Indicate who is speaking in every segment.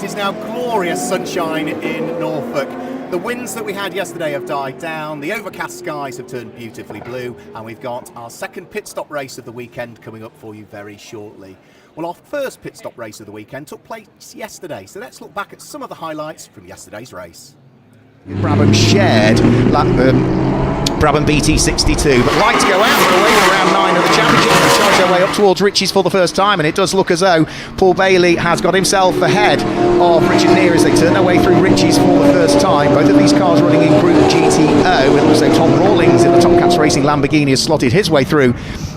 Speaker 1: what is now glorious sunshine in Norfolk. The winds that we had yesterday have died down, the overcast skies have turned beautifully blue, and we've got our second pit stop race of the weekend coming up for you very shortly. Well, our first pit stop race of the weekend took place yesterday, so let's look back at some of the highlights from yesterday's race.
Speaker 2: Brabham shared Brabham BT62, but like to go out for away from round 9 of the championship and charge their way up towards Ritchie's for the first time, and it does look as though Paul Bailey has got himself ahead of Richard Neary as they turn their way through Ritchie's for the first time. Both of these cars running in Group GTO, and also Tom Rawlings in the Tomcats Racing Lamborghini has slotted his way through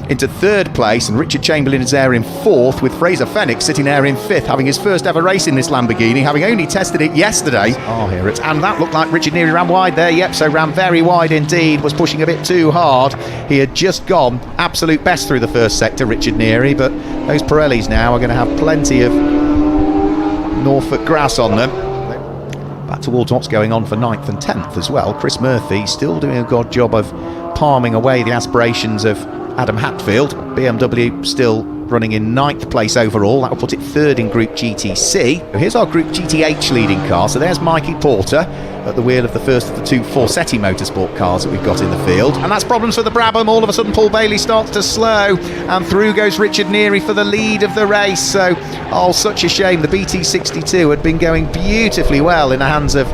Speaker 2: into third place, and Richard Chamberlain is there in fourth, with Fraser Fenwick sitting there in fifth, having his first ever race in this Lamborghini, having only tested it yesterday. And that looked like Richard Neary ran wide there. Yep, so ran very wide indeed, was pushing a bit too hard. He had just gone absolute best through the first sector, Richard Neary, but those Pirellis now are going to have plenty of Norfolk grass on them. Back towards what's going on for 9th and 10th as well. Chris Murphy still doing a good job of palming away the aspirations of Adam Hatfield. BMW still running in 9th place overall. That will put it third in Group GTC. Here's our Group GTH leading car. So there's Mikey Porter at the wheel of the first of the two Forsetti Motorsport cars that we've got in the field. And that's problems for the Brabham. All of a sudden Paul Bailey starts to slow, and through goes Richard Neary for the lead of the race. So, such a shame. The BT62 had been going beautifully well in the hands of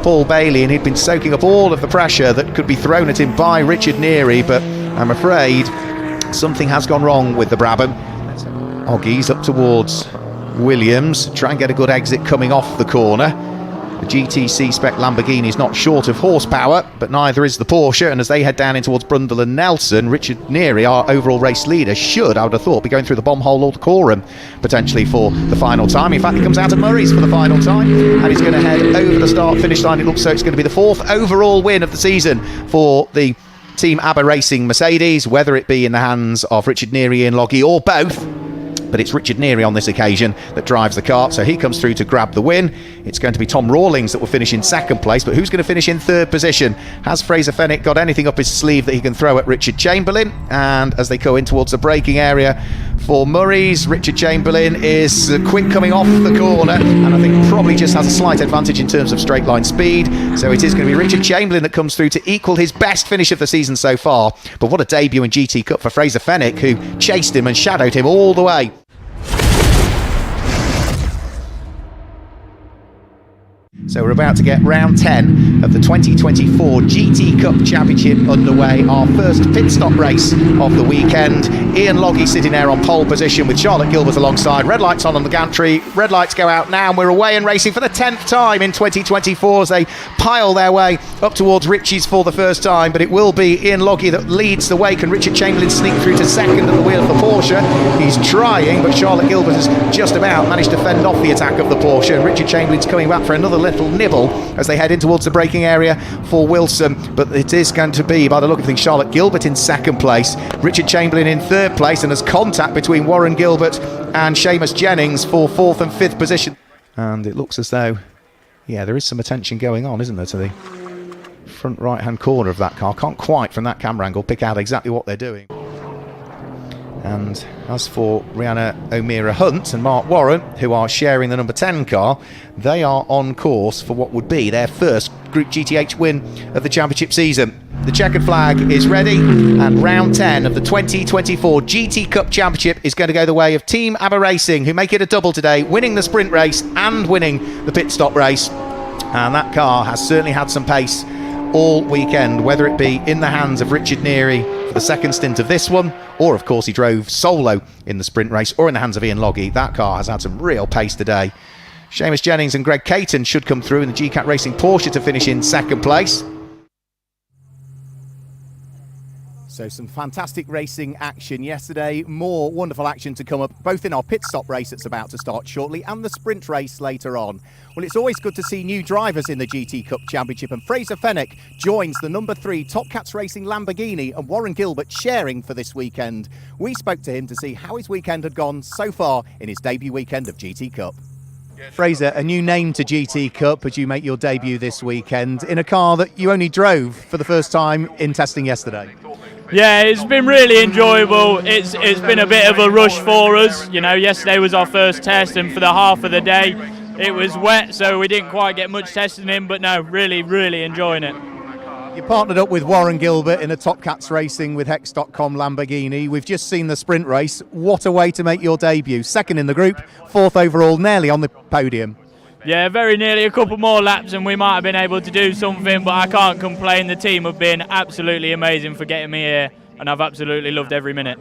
Speaker 2: Paul Bailey, and he'd been soaking up all of the pressure that could be thrown at him by Richard Neary, but I'm afraid something has gone wrong with the Brabham. Oggies up towards Williams, try and get a good exit coming off the corner. The GTC spec Lamborghini is not short of horsepower, but neither is the Porsche, and as they head down in towards Brundle and Nelson, Richard Neary, our overall race leader, should, I would have thought, be going through the bomb hole or the Coram potentially for the final time. In fact, he comes out of Murray's for the final time, and he's going to head over the start finish line. It looks so it's going to be the fourth overall win of the season for the Team ABBA Racing Mercedes, whether it be in the hands of Richard Neary, Ian Loggy, or both. But it's Richard Neary on this occasion that drives the car, so he comes through to grab the win. It's going to be Tom Rawlings that will finish in second place, but who's going to finish in third position? Has Fraser Fenwick got anything up his sleeve that he can throw at Richard Chamberlain? And as they go in towards the braking area for Murray's, Richard Chamberlain is quick coming off the corner, and I think probably just has a slight advantage in terms of straight line speed. So it is going to be Richard Chamberlain that comes through to equal his best finish of the season so far. But what a debut in GT Cup for Fraser Fenwick, who chased him and shadowed him all the way. So we're about to get round 10 of the 2024 GT Cup Championship underway, our first pit stop race of the weekend. Ian Loggy sitting there on pole position with Charlotte Gilbert alongside. Red lights on the gantry, red lights go out now, and we're away and racing for the 10th time in 2024 as they pile their way up towards Ritchie's for the first time. But it will be Ian Loggy that leads the way. Can Richard Chamberlain sneak through to second at the wheel of the Porsche? He's trying, but Charlotte Gilbert has just about managed to fend off the attack of the Porsche, and Richard Chamberlain's coming back for another little nibble as they head in towards the braking area for Wilson. But it is going to be, by the look of things, Charlotte Gilbert in second place, Richard Chamberlain in third place, and there's contact between Warren Gilbert and Seamus Jennings for fourth and fifth position. And it looks as though, there is some attention going on, isn't there, to the front right hand corner of that car. Can't quite from that camera angle pick out exactly what they're doing. And as for Rihanna O'Meara Hunt and Mark Warren, who are sharing the number 10 car, they are on course for what would be their first Group GTH win of the championship season. The checkered flag is ready, and round 10 of the 2024 GT Cup Championship is going to go the way of Team ABBA Racing, who make it a double today, winning the sprint race and winning the pit stop race. And that car has certainly had some pace all weekend, whether it be in the hands of Richard Neary for the second stint of this one, or of course he drove solo in the sprint race, or in the hands of Ian Loggy. That car has had some real pace today. Seamus Jennings and Greg Caton should come through in the GCAT Racing Porsche to finish in second place.
Speaker 1: So some fantastic racing action yesterday, more wonderful action to come up, both in our pit stop race that's about to start shortly and the sprint race later on. Well, it's always good to see new drivers in the GT Cup Championship, and Fraser Fenwick joins the number 3 Top Cats Racing Lamborghini and Warren Gilbert sharing for this weekend. We spoke to him to see how his weekend had gone so far in his debut weekend of GT Cup. Fraser, a new name to GT Cup as you make your debut this weekend in a car that you only drove for the first time in testing yesterday.
Speaker 3: Yeah, it's been really enjoyable. It's been a bit of a rush for us. You know, yesterday was our first test, and for the half of the day It was wet, so we didn't quite get much testing in, but no, really enjoying it.
Speaker 1: You partnered up with Warren Gilbert in a Top Cats Racing with Hex.com Lamborghini. We've just seen the sprint race. What a way to make your debut. Second in the group, fourth overall, nearly on the podium.
Speaker 3: Yeah, very nearly a couple more laps and we might have been able to do something, but I can't complain. The team have been absolutely amazing for getting me here, and I've absolutely loved every minute.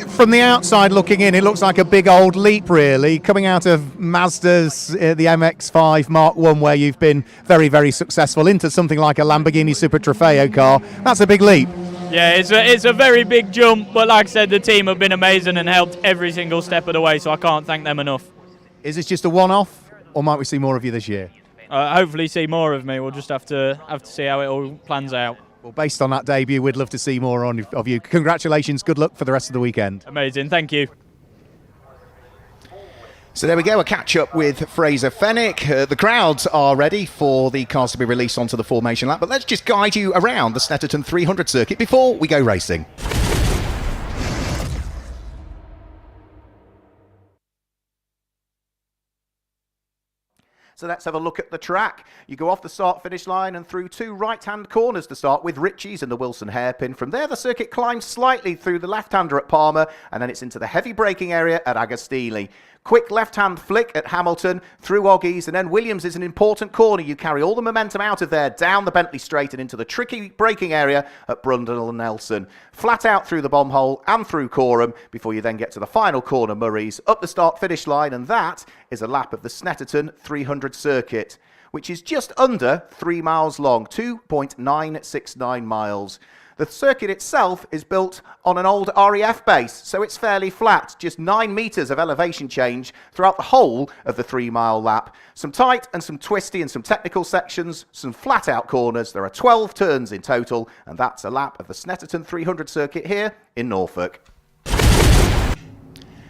Speaker 1: From the outside looking in, it looks like a big old leap, really, coming out of Mazda's the MX-5 Mark 1, where you've been very successful, into something like a Lamborghini Super Trofeo car. That's a big leap.
Speaker 3: Yeah, it's a very big jump, but like I said, the team have been amazing and helped every single step of the way, so I can't thank them enough.
Speaker 1: Is this just a one-off, or might we see more of you this year?
Speaker 3: Hopefully see more of me. We'll just have to see how it all plans out.
Speaker 1: Well, based on that debut, we'd love to see more of you. Congratulations, good luck for the rest of the weekend.
Speaker 3: Amazing, thank you.
Speaker 2: So there we go, a catch-up with Fraser Fenwick. The crowds are ready for the cars to be released onto the formation lap, but let's just guide you around the Snetterton 300 circuit before we go racing.
Speaker 1: So let's have a look at the track. You go off the start-finish line and through two right-hand corners to start with, Ritchie's and the Wilson hairpin. From there, the circuit climbs slightly through the left-hander at Palmer, and then it's into the heavy braking area at Agostini. Quick left-hand flick at Hamilton, through Oggies, and then Williams is an important corner. You carry all the momentum out of there, down the Bentley Straight and into the tricky braking area at Brundle and Nelson. Flat out through the bomb hole and through Corham before you then get to the final corner, Murray's, up the start-finish line, and that is a lap of the Snetterton 300 circuit, which is just under 3 miles long, 2.969 miles. The circuit itself is built on an old REF base, so it's fairly flat, just 9 metres of elevation change throughout the whole of the 3 mile lap. Some tight and some twisty and some technical sections, some flat out corners. There are 12 turns in total, and that's a lap of the Snetterton 300 circuit here in Norfolk.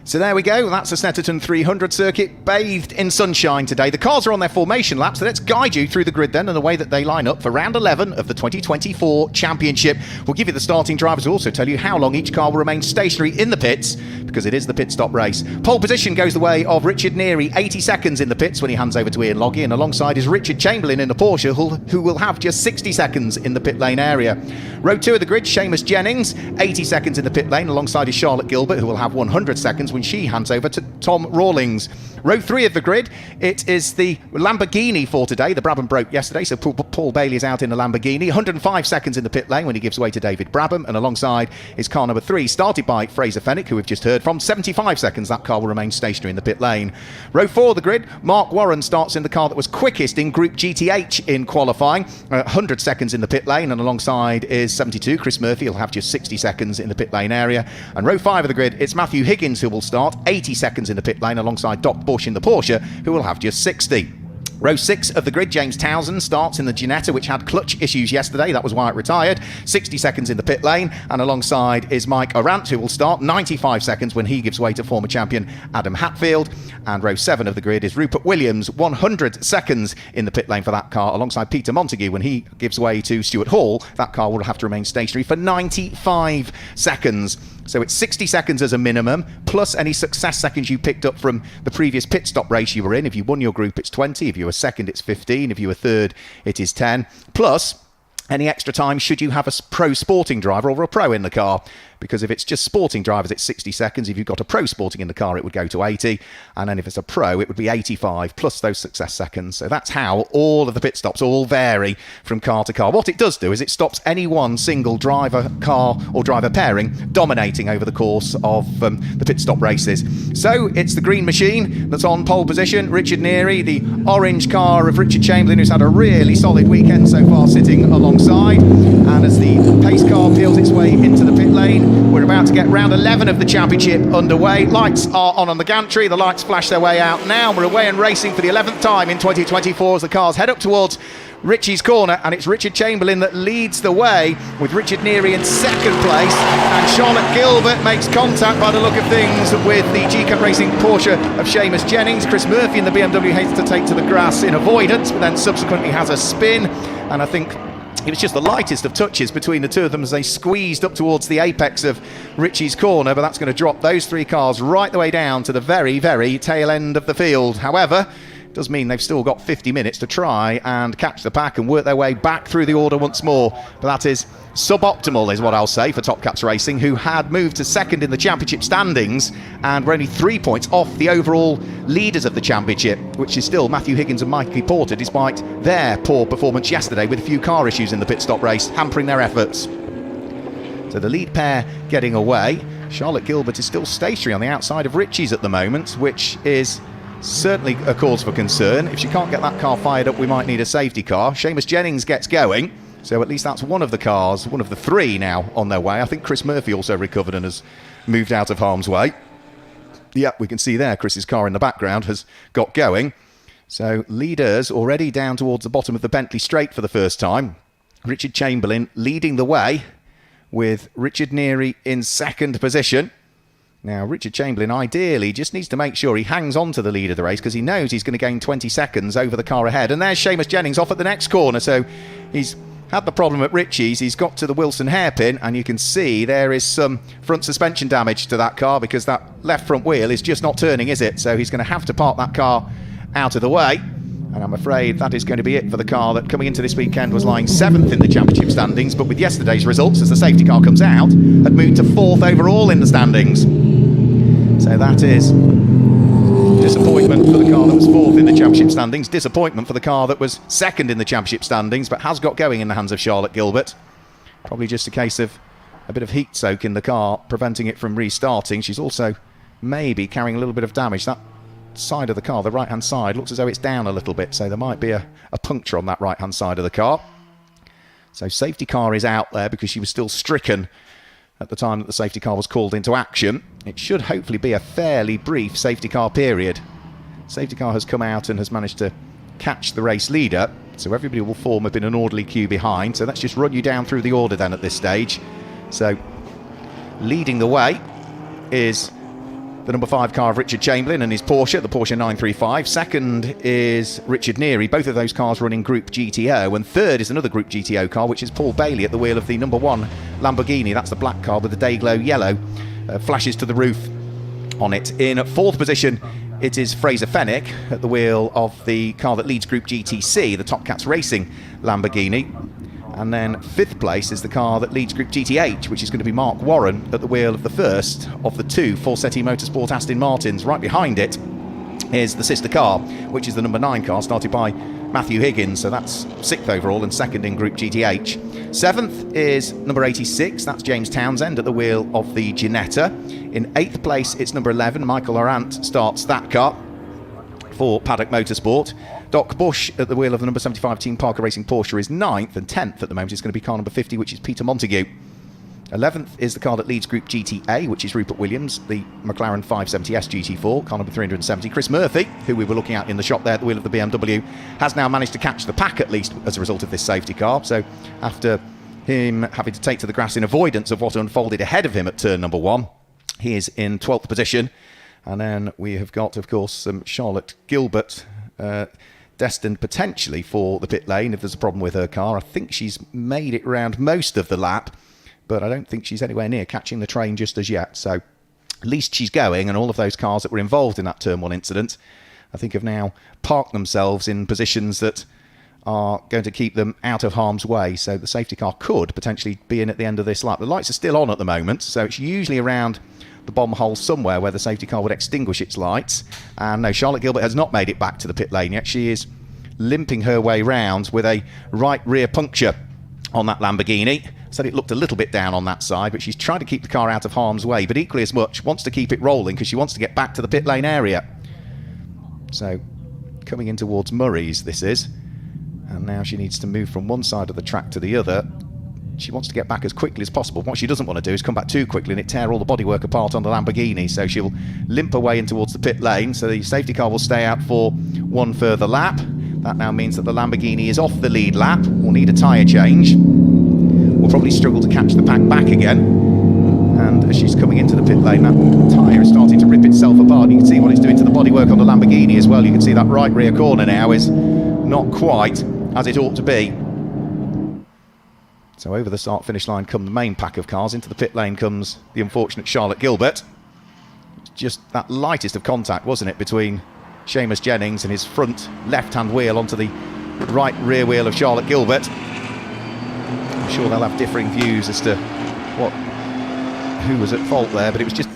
Speaker 2: So there we go, that's the Snetterton 300 circuit, bathed in sunshine today. The cars are on their formation lap, so let's guide you through the grid then and the way that they line up for round 11 of the 2024 Championship. We'll give you the starting drivers, we'll also tell you how long each car will remain stationary in the pits, because it is the pit stop race. Pole position goes the way of Richard Neary, 80 seconds in the pits when he hands over to Ian Loggy, and alongside is Richard Chamberlain in the Porsche, who will have just 60 seconds in the pit lane area. Row 2 of the grid, Seamus Jennings, 80 seconds in the pit lane, alongside is Charlotte Gilbert, who will have 100 seconds when she hands over to Tom Rawlings. Row 3 of the grid, it is the Lamborghini for today. The Brabham broke yesterday, so Paul Bailey is out in the Lamborghini. 105 seconds in the pit lane when he gives way to David Brabham, and alongside is car number 3, started by Fraser Fenwick, who we've just heard from. 75 seconds, that car will remain stationary in the pit lane. Row 4 of the grid, Mark Warren starts in the car that was quickest in Group GTH in qualifying. 100 seconds in the pit lane, and alongside is 72, Chris Murphy. He'll have just 60 seconds in the pit lane area. And row 5 of the grid, it's Matthew Higgins who will start, 80 seconds in the pit lane, alongside Doc Bush in the Porsche, who will have just 60. Row 6 of the grid, James Townsend starts in the Ginetta, which had clutch issues yesterday. That was why it retired. 60 seconds in the pit lane, and alongside is Mike Arant, who will start 95 seconds when he gives way to former champion Adam Hatfield. And row 7 of the grid is Rupert Williams, 100 seconds in the pit lane for that car, alongside Peter Montague when he gives way to Stuart Hall. That car will have to remain stationary for 95 seconds. So it's 60 seconds as a minimum, plus any success seconds you picked up from the previous pit stop race you were in. If you won your group, it's 20. If you were second, it's 15. If you were third, it is 10. Plus any extra time should you have a pro sporting driver or a pro in the car. Because if it's just sporting drivers, it's 60 seconds. If you've got a pro sporting in the car, it would go to 80. And then if it's a pro, it would be 85, plus those success seconds. So that's how all of the pit stops all vary from car to car. What it does do is it stops any one single driver, car or driver pairing dominating over the course of the pit stop races. So it's the green machine that's on pole position, Richard Neary, the orange car of Richard Chamberlain, who's had a really solid weekend so far, sitting alongside. And as the pace car peels its way into the pit lane, we're about to get round 11 of the championship underway. Lights are on the gantry. The lights flash their way out now. We're away and racing for the 11th time in 2024 as the cars head up towards Richie's corner, and it's Richard Chamberlain that leads the way, with Richard Neary in second place, and Charlotte Gilbert makes contact by the look of things with the G-Cut Racing Porsche of Seamus Jennings. Chris Murphy in the BMW hates to take to the grass in avoidance, but then subsequently has a spin, and I think It was just the lightest of touches between the two of them as they squeezed up towards the apex of Richie's corner, but that's going to drop those three cars right the way down to the very, very tail end of the field. However, it does mean they've still got 50 minutes to try and catch the pack and work their way back through the order once more. But that is suboptimal, is what I'll say, for Top Cats Racing, who had moved to second in the championship standings and were only 3 points off the overall leaders of the championship, which is still Matthew Higgins and Mikey Porter, despite their poor performance yesterday with a few car issues in the pit stop race hampering their efforts. So the lead pair getting away. Charlotte Gilbert is still stationary on the outside of Richie's at the moment, which is certainly a cause for concern. If she can't get that car fired up, we might need a safety car. Seamus Jennings gets going, so at least that's one of the cars, one of the three now on their way. I think Chris Murphy also recovered and has moved out of harm's way. Yep, we can see there Chris's car in the background has got going. So leaders already down towards the bottom of the Bentley straight for the first time. Richard Chamberlain leading the way with Richard Neary in second position. Now, Richard Chamberlain ideally just needs to make sure he hangs on to the lead of the race because he knows he's going to gain 20 seconds over the car ahead. And there's Seamus Jennings off at the next corner. So he's had the problem at Richie's. He's got to the Wilson hairpin and you can see there is some front suspension damage to that car because that left front wheel is just not turning, is it? So he's going to have to park that car out of the way. And I'm afraid that is going to be it for the car that coming into this weekend was lying 7th in the championship standings, but with yesterday's results, as the safety car comes out, had moved to 4th overall in the standings. So that is disappointment for the car that was 4th in the championship standings, disappointment for the car that was 2nd in the championship standings, but has got going in the hands of Charlotte Gilbert. Probably just a case of a bit of heat soak in the car, preventing it from restarting. She's also maybe carrying a little bit of damage. That side of the car, the right-hand side, looks as though it's down a little bit, so there might be a puncture on that right-hand side of the car. So safety car is out there because she was still stricken at the time that the safety car was called into action. It should hopefully be a fairly brief safety car period. Safety car has come out and has managed to catch the race leader, so everybody will form up in an orderly queue behind. So let's just run you down through the order then at this stage. So leading the way is the number 5 car of Richard Chamberlain and his Porsche, the Porsche 935. Second is Richard Neary, both of those cars running Group GTO. And third is another Group GTO car, which is Paul Bailey at the wheel of the number 1 Lamborghini. That's the black car with the Dayglow yellow flashes to the roof on it. In 4th position, it is Fraser Fennick at the wheel of the car that leads Group GTC, the Top Cats Racing Lamborghini. And then 5th place is the car that leads Group GTH, which is going to be Mark Warren at the wheel of the first of the 2 Forsetti Motorsport Aston Martins. Right behind it is the sister car, which is the number 9 car, started by Matthew Higgins. So that's 6th overall and 2nd in Group GTH. 7th is number 86, that's James Townsend at the wheel of the Ginetta. In 8th place, it's number 11, Michael Laurent starts that car for Paddock Motorsport. Doc Bush at the wheel of the number 75 Team Parker Racing Porsche is 9th, and 10th at the moment is going to be car number 50, which is Peter Montague. 11th is the car that leads Group GTA, which is Rupert Williams, the McLaren 570S GT4, car number 370. Chris Murphy, who we were looking at in the shop there at the wheel of the BMW, has now managed to catch the pack, at least as a result of this safety car. So after him having to take to the grass in avoidance of what unfolded ahead of him at turn number 1, he is in 12th position. And then we have got, of course, Charlotte Gilbert, destined potentially for the pit lane if there's a problem with her car. I think she's made it round most of the lap, but I don't think she's anywhere near catching the train just as yet. So at least she's going, and all of those cars that were involved in that turn 1 incident, I think have now parked themselves in positions that are going to keep them out of harm's way. So the safety car could potentially be in at the end of this lap. The lights are still on at the moment, so it's usually around the bomb hole somewhere where the safety car would extinguish its lights. And no, Charlotte Gilbert has not made it back to the pit lane yet. She is limping her way round with a right rear puncture on that Lamborghini. Said it looked a little bit down on that side, but she's trying to keep the car out of harm's way, but equally as much wants to keep it rolling because she wants to get back to the pit lane area. So coming in towards Murray's, this is, and now she needs to move from one side of the track to the other. She wants to get back as quickly as possible. What she doesn't want to do is come back too quickly and it tear all the bodywork apart on the Lamborghini. So she'll limp her way in towards the pit lane. So the safety car will stay out for one further lap. That now means that the Lamborghini is off the lead lap. We'll need a tyre change. We'll probably struggle to catch the pack back again. And as she's coming into the pit lane, that tyre is starting to rip itself apart. You can see what it's doing to the bodywork on the Lamborghini as well. You can see that right rear corner now is not quite as it ought to be. So over the start-finish line come the main pack of cars. Into the pit lane comes the unfortunate Charlotte Gilbert. Just that lightest of contact, wasn't it, between Seamus Jennings and his front left-hand wheel onto the right rear wheel of Charlotte Gilbert. I'm sure they'll have differing views as to who was at fault there, but it was just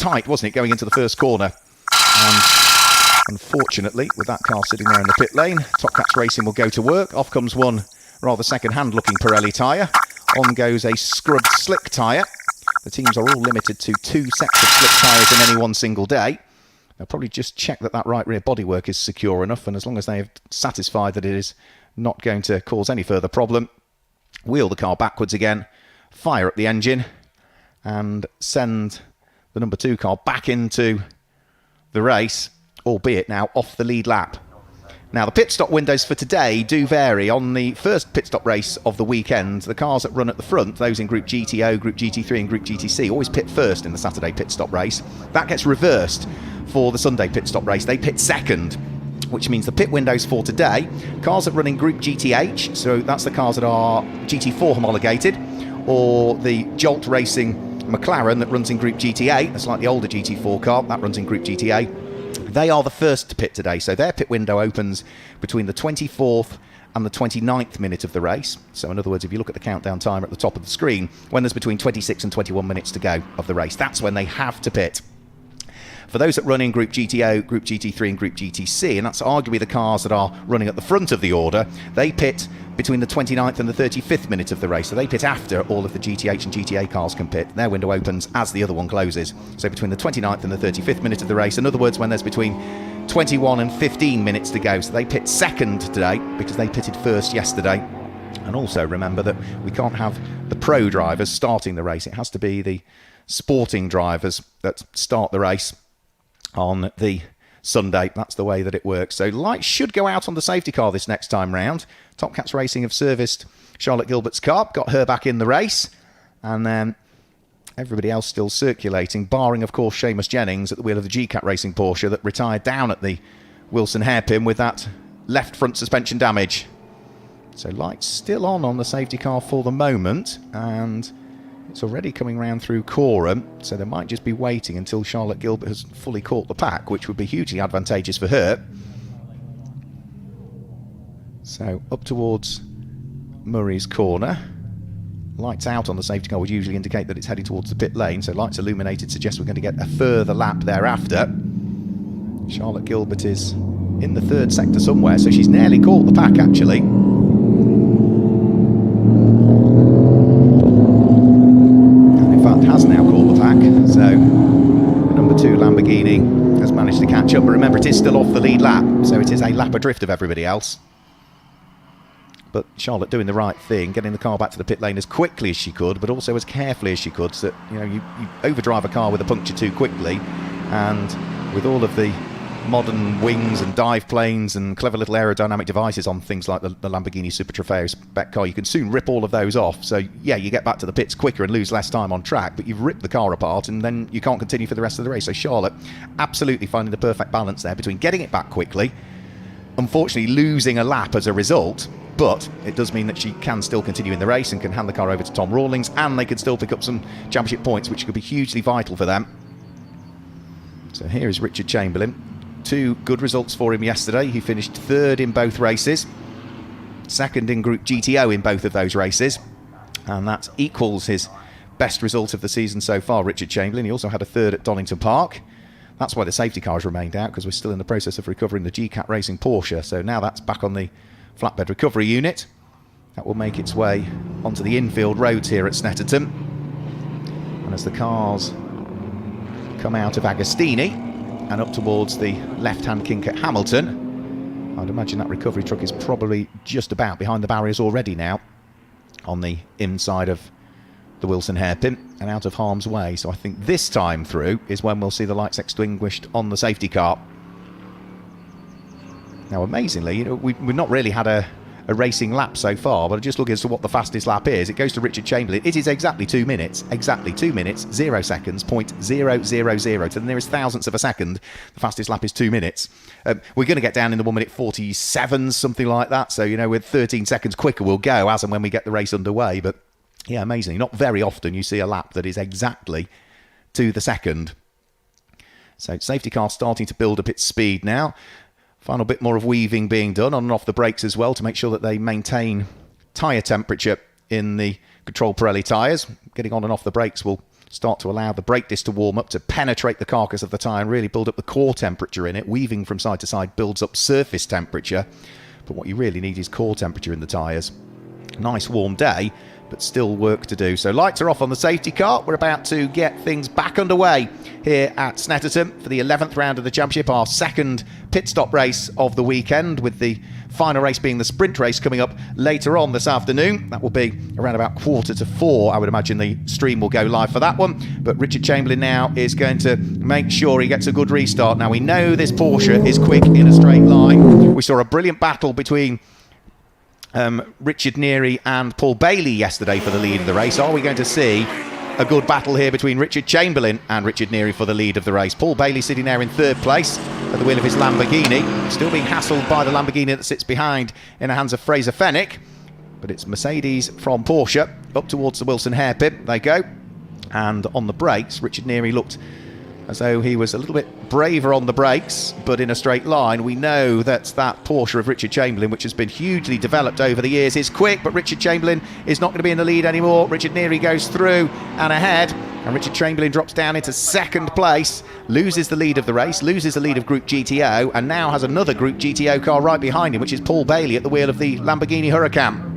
Speaker 2: tight, wasn't it, going into the first corner. And unfortunately, with that car sitting there in the pit lane, Top Cats Racing will go to work. Off comes one rather second-hand looking Pirelli tyre. On goes a scrubbed slick tyre. The teams are all limited to 2 sets of slick tyres in any one single day. They'll probably just check that that right rear bodywork is secure enough, and as long as they have satisfied that it is not going to cause any further problem, wheel the car backwards again, fire up the engine, and send the number 2 car back into the race, albeit now off the lead lap. Now, the pit stop windows for today do vary. On the first pit stop race of the weekend, the cars that run at the front, those in Group GTO, Group GT3 and Group GTC, always pit first in the Saturday pit stop race. That gets reversed for the Sunday pit stop race. They pit second, which means the pit windows for today, cars that run in Group GTH, so that's the cars that are GT4 homologated, or the Jolt Racing McLaren that runs in Group GTA, a slightly older GT4 car, that runs in Group GTA. They are the first to pit today, so their pit window opens between the 24th and the 29th minute of the race. So in other words, if you look at the countdown timer at the top of the screen, when there's between 26 and 21 minutes to go of the race, that's when they have to pit. For those that run in Group GTO, Group GT3 and Group GTC, and that's arguably the cars that are running at the front of the order, they pit between the 29th and the 35th minute of the race. So they pit after all of the GTH and GTA cars can pit. Their window opens as the other one closes. So between the 29th and the 35th minute of the race, in other words, when there's between 21 and 15 minutes to go. So they pit second today because they pitted first yesterday. And also remember that we can't have the pro drivers starting the race. It has to be the sporting drivers that start the race on the Sunday. That's the way that it works. So lights should go out on the safety car this next time round. Top Cats Racing have serviced Charlotte Gilbert's car, got her back in the race, and then everybody else still circulating, barring of course Seamus Jennings at the wheel of the GCAT Racing Porsche that retired down at the Wilson hairpin with that left front suspension damage. So lights still on the safety car for the moment, and it's already coming round through Coram, so they might just be waiting until Charlotte Gilbert has fully caught the pack, which would be hugely advantageous for her. So up towards Murray's corner. Lights out on the safety car would usually indicate that it's heading towards the pit lane, so lights illuminated suggests we're going to get a further lap thereafter. Charlotte Gilbert is in the third sector somewhere, so she's nearly caught the pack actually. Has now caught the pack, so the number 2 Lamborghini has managed to catch up, but remember it is still off the lead lap, so it is a lap adrift of everybody else. But Charlotte doing the right thing, getting the car back to the pit lane as quickly as she could, but also as carefully as she could, so that you overdrive a car with a puncture too quickly, and with all of the modern wings and dive planes and clever little aerodynamic devices on things like the Lamborghini Super Trofeo spec car, you can soon rip all of those off. So yeah, you get back to the pits quicker and lose less time on track, but you've ripped the car apart and then you can't continue for the rest of the race. So Charlotte absolutely finding the perfect balance there between getting it back quickly, unfortunately losing a lap as a result, but it does mean that she can still continue in the race and can hand the car over to Tom Rawlings, and they can still pick up some championship points, which could be hugely vital for them. So here is Richard Chamberlain. 2 good results for him yesterday. He finished 3rd in both races, 2nd in Group GTO in both of those races, and that equals his best result of the season so far, Richard Chamberlain. He also had a 3rd at Donington Park. That's why the safety car has remained out, because we're still in the process of recovering the GCAT Racing Porsche. So now that's back on the flatbed recovery unit. That will make its way onto the infield roads here at Snetterton. And as the cars come out of Agostini and up towards the left-hand kink at Hamilton, I'd imagine that recovery truck is probably just about behind the barriers already now on the inside of the Wilson hairpin and out of harm's way. So I think this time through is when we'll see the lights extinguished on the safety car. Now amazingly, we've not really had a a racing lap so far, but I just look as to what the fastest lap is. It goes to Richard Chamberlain. It is exactly 2 minutes, 0 seconds, 0.000 to the nearest thousandths of a second. The fastest lap is 2 minutes. We're going to get down in the 1 minute 47, something like that. So, you know, with 13 seconds quicker we'll go as and when we get the race underway. But yeah, amazing. Not very often you see a lap that is exactly to the second. So safety car starting to build up its speed now. Final bit more of weaving being done on and off the brakes as well to make sure that they maintain tyre temperature in the Control Pirelli tyres. Getting on and off the brakes will start to allow the brake disc to warm up, to penetrate the carcass of the tyre and really build up the core temperature in it. Weaving from side to side builds up surface temperature, but what you really need is core temperature in the tyres. Nice warm day, but still work to do. So lights are off on the safety car. We're about to get things back underway here at Snetterton for the 11th round of the championship, our second pit stop race of the weekend, with the final race being the sprint race coming up later on this afternoon. That will be around about 3:45. I would imagine the stream will go live for that one. But Richard Chamberlain now is going to make sure he gets a good restart. Now we know this Porsche is quick in a straight line. We saw a brilliant battle between Richard Neary and Paul Bailey yesterday for the lead of the race. Are we going to see a good battle here between Richard Chamberlain and Richard Neary for the lead of the race? Paul Bailey sitting there in third place at the wheel of his Lamborghini, still being hassled by the Lamborghini that sits behind in the hands of Fraser Fenwick. But it's Mercedes from Porsche up towards the Wilson hairpin. They go. And on the brakes, Richard Neary looked as though he was a little bit braver on the brakes, but in a straight line. We know that Porsche of Richard Chamberlain, which has been hugely developed over the years, is quick, but Richard Chamberlain is not going to be in the lead anymore. Richard Neary goes through and ahead, and Richard Chamberlain drops down into second place, loses the lead of the race, loses the lead of Group GTO, and now has another Group GTO car right behind him, which is Paul Bailey at the wheel of the Lamborghini Huracan.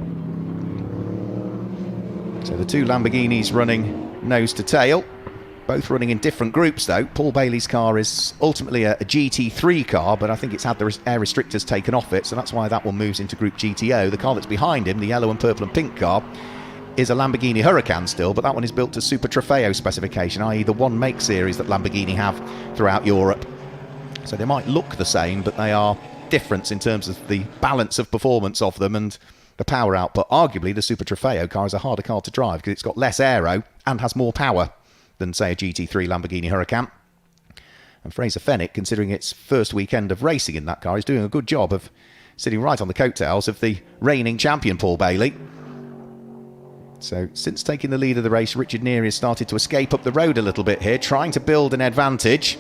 Speaker 2: So the two Lamborghinis running nose to tail. Both running in different groups though. Paul Bailey's car is ultimately a GT3 car, but I think it's had the air restrictors taken off it, so that's why that one moves into Group GTO. The car that's behind him, the yellow and purple and pink car, is a Lamborghini Huracan still, but that one is built to Super Trofeo specification, i.e. the one make series that Lamborghini have throughout Europe. So they might look the same, but they are different in terms of the balance of performance of them and the power output. Arguably the Super Trofeo car is a harder car to drive because it's got less aero and has more power than, say, a GT3 Lamborghini Huracan. And Fraser Fenwick, considering its first weekend of racing in that car, is doing a good job of sitting right on the coattails of the reigning champion, Paul Bailey. So, since taking the lead of the race, Richard Neary has started to escape up the road a little bit here, trying to build an advantage.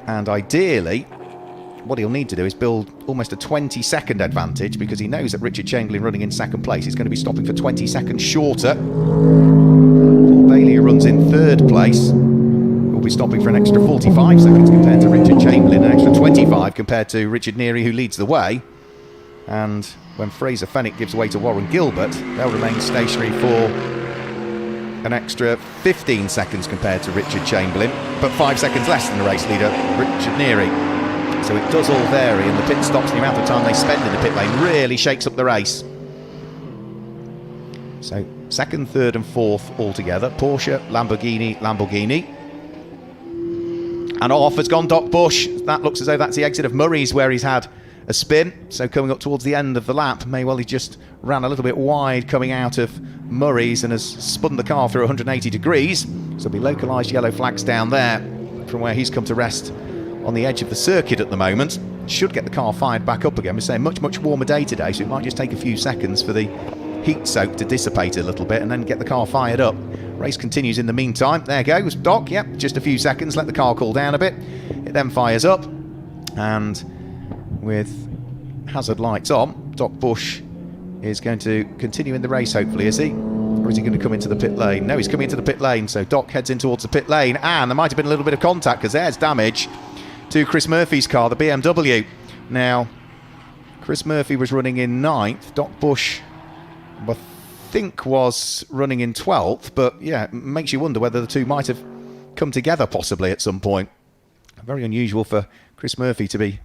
Speaker 2: And ideally, what he'll need to do is build almost a 20-second advantage, because he knows that Richard Chamberlain running in second place is going to be stopping for 20 seconds shorter. Bailey, who runs in third place, will be stopping for an extra 45 seconds compared to Richard Chamberlain, an extra 25 compared to Richard Neary, who leads the way. And when Fraser Fenwick gives way to Warren Gilbert, they'll remain stationary for an extra 15 seconds compared to Richard Chamberlain, but 5 seconds less than the race leader, Richard Neary. So it does all vary, and the pit stops, the amount of time they spend in the pit lane, really shakes up the race. So second, third and fourth all together. Porsche, Lamborghini, Lamborghini. And off has gone Doc Bush. That looks as though that's the exit of Murray's, where he's had a spin. So coming up towards the end of the lap, may well he just ran a little bit wide coming out of Murray's and has spun the car through 180 degrees. So there'll be localised yellow flags down there from where he's come to rest on the edge of the circuit at the moment. Should get the car fired back up again. We're saying much warmer day today, so it might just take a few seconds for the heat soak to dissipate a little bit and then get the car fired up. Race continues in the meantime. There goes Doc. Yep, just a few seconds, let the car cool down a bit. It then fires up, and with hazard lights on, Doc Bush is going to continue in the race, hopefully, is he? Or is he going to come into the pit lane? No, he's coming into the pit lane, so Doc heads in towards the pit lane, and there might have been a little bit of contact because there's damage to Chris Murphy's car, the BMW. Now, Chris Murphy was running in 9th. Doc Bush, I think, was running in 12th, but yeah, it makes you wonder whether the two might have come together possibly at some point. Very unusual for Chris Murphy to be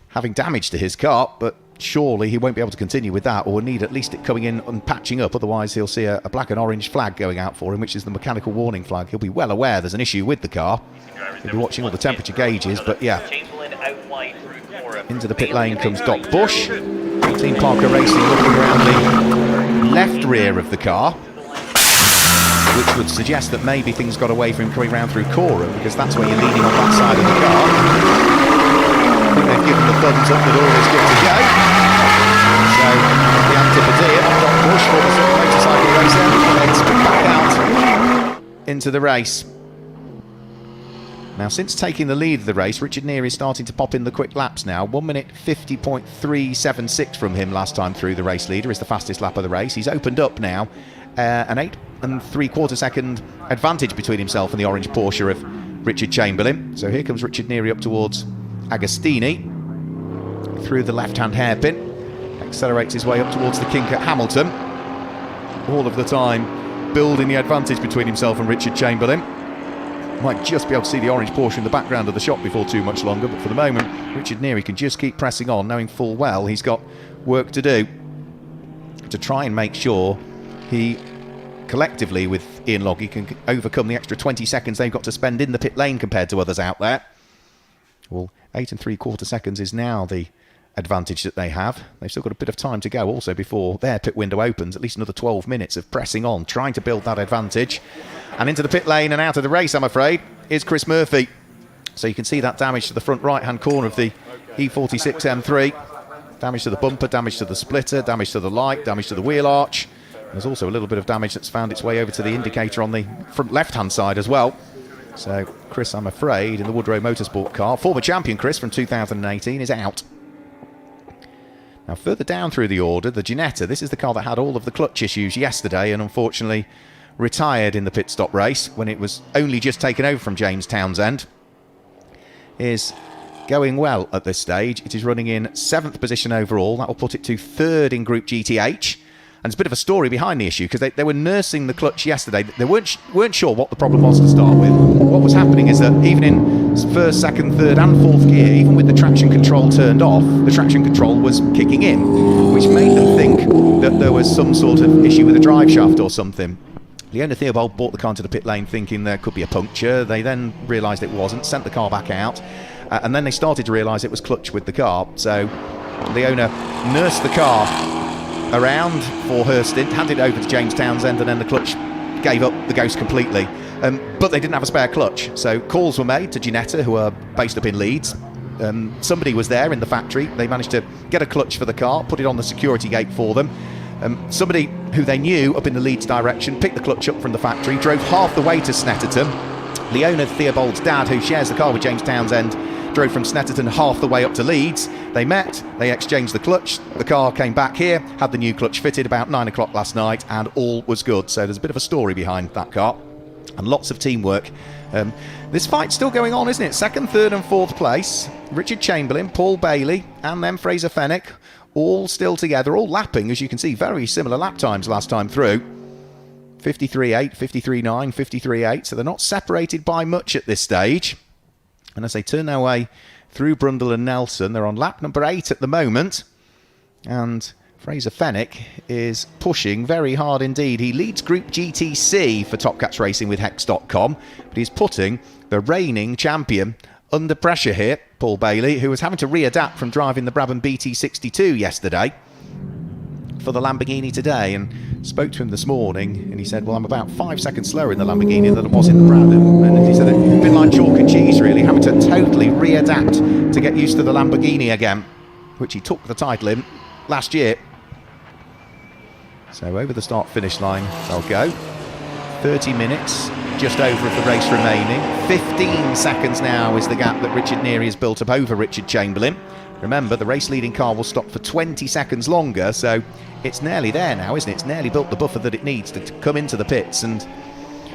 Speaker 2: having damage to his car, but surely he won't be able to continue with that, or will need at least it coming in and patching up. Otherwise he'll see a black and orange flag going out for him, which is the mechanical warning flag. He'll be well aware there's an issue with the car. He'll be watching all the temperature gauges, but yeah. Into the pit lane comes Doc Bush. Team Parker Racing looking around the left rear of the car, which would suggest that maybe things got away from him coming round through Cora, because that's where you're leaning on that side of the car. I think they've given the thumbs up that all is good to go. So the Antipodean got pushed for the motorcycle racer, heads back out into the race. Now, since taking the lead of the race, Richard Neary is starting to pop in the quick laps now. 1 minute 50.376 from him last time through. The race leader is the fastest lap of the race. He's opened up now an 8 3/4 second advantage between himself and the orange Porsche of Richard Chamberlain. So here comes Richard Neary up towards Agostini through the left-hand hairpin. Accelerates his way up towards the kink at Hamilton. All of the time building the advantage between himself and Richard Chamberlain. Might just be able to see the orange Porsche in the background of the shot before too much longer, but for the moment Richard Neary can just keep pressing on, knowing full well he's got work to do to try and make sure he collectively with Ian Logie can overcome the extra 20 seconds they've got to spend in the pit lane compared to others out there. Well, 8 3/4 seconds is now the advantage that they have. They've still got a bit of time to go also before their pit window opens, at least another 12 minutes of pressing on, trying to build that advantage. And into the pit lane and out of the race, I'm afraid, is Chris Murphy. So you can see that damage to the front right-hand corner of the E46 M3. Damage to the bumper, damage to the splitter, damage to the light, damage to the wheel arch. There's also a little bit of damage that's found its way over to the indicator on the front left-hand side as well. So Chris, I'm afraid, in the Woodrow Motorsport car, former champion Chris from 2018, is out. Now, further down through the order, the Ginetta, this is the car that had all of the clutch issues yesterday and unfortunately retired in the pit stop race when it was only just taken over from James Townsend, is going well at this stage. It is running in 7th position overall. That will put it to 3rd in Group GTH. And there's a bit of a story behind the issue, because they were nursing the clutch yesterday. They weren't sure what the problem was to start with. What was happening is that even in 1st, 2nd, 3rd and 4th gear, even with the traction control turned off, the traction control was kicking in, which made them think that there was some sort of issue with the drive shaft or something. Leona Theobald brought the car into the pit lane thinking there could be a puncture. They then realised it wasn't, sent the car back out, and then they started to realise it was clutch with the car. So Leona nursed the car around for her stint, handed it over to James Townsend, and then the clutch gave up the ghost completely. But they didn't have a spare clutch, so calls were made to Ginetta, who are based up in Leeds. Somebody was there in the factory. They managed to get a clutch for the car, put it on the security gate for them. Somebody who they knew up in the Leeds direction picked the clutch up from the factory, drove half the way to Snetterton. Leona Theobald's dad, who shares the car with James Townsend, drove from Snetterton half the way up to Leeds. They met, they exchanged the clutch, the car came back here, had the new clutch fitted about 9 o'clock last night, and all was good. So there's a bit of a story behind that car and lots of teamwork. This fight's still going on, isn't it? 2nd, 3rd and 4th place. Richard Chamberlain, Paul Bailey and then Fraser Fenwick, all still together, all lapping, as you can see, very similar lap times last time through. 53.8, 53.9, 53.8, so they're not separated by much at this stage. And as they turn their way through Brundle and Nelson, they're on lap number 8 at the moment. And Fraser Fenwick is pushing very hard indeed. He leads Group GTC for Top Cats Racing with Hex.com, but he's putting the reigning champion under pressure here, Paul Bailey, who was having to readapt from driving the Brabham BT62 yesterday for the Lamborghini today, and spoke to him this morning and he said, well, I'm about 5 seconds slower in the Lamborghini than I was in the Brabham. And he said it's been like chalk and cheese really, having to totally readapt to get used to the Lamborghini again, which he took the title in last year. So over the start finish line they'll go. 30 minutes just over of the race remaining. 15 seconds now is the gap that Richard Neary has built up over Richard Chamberlain. Remember, the race leading car will stop for 20 seconds longer, so it's nearly there now, isn't it? It's nearly built the buffer that it needs to come into the pits and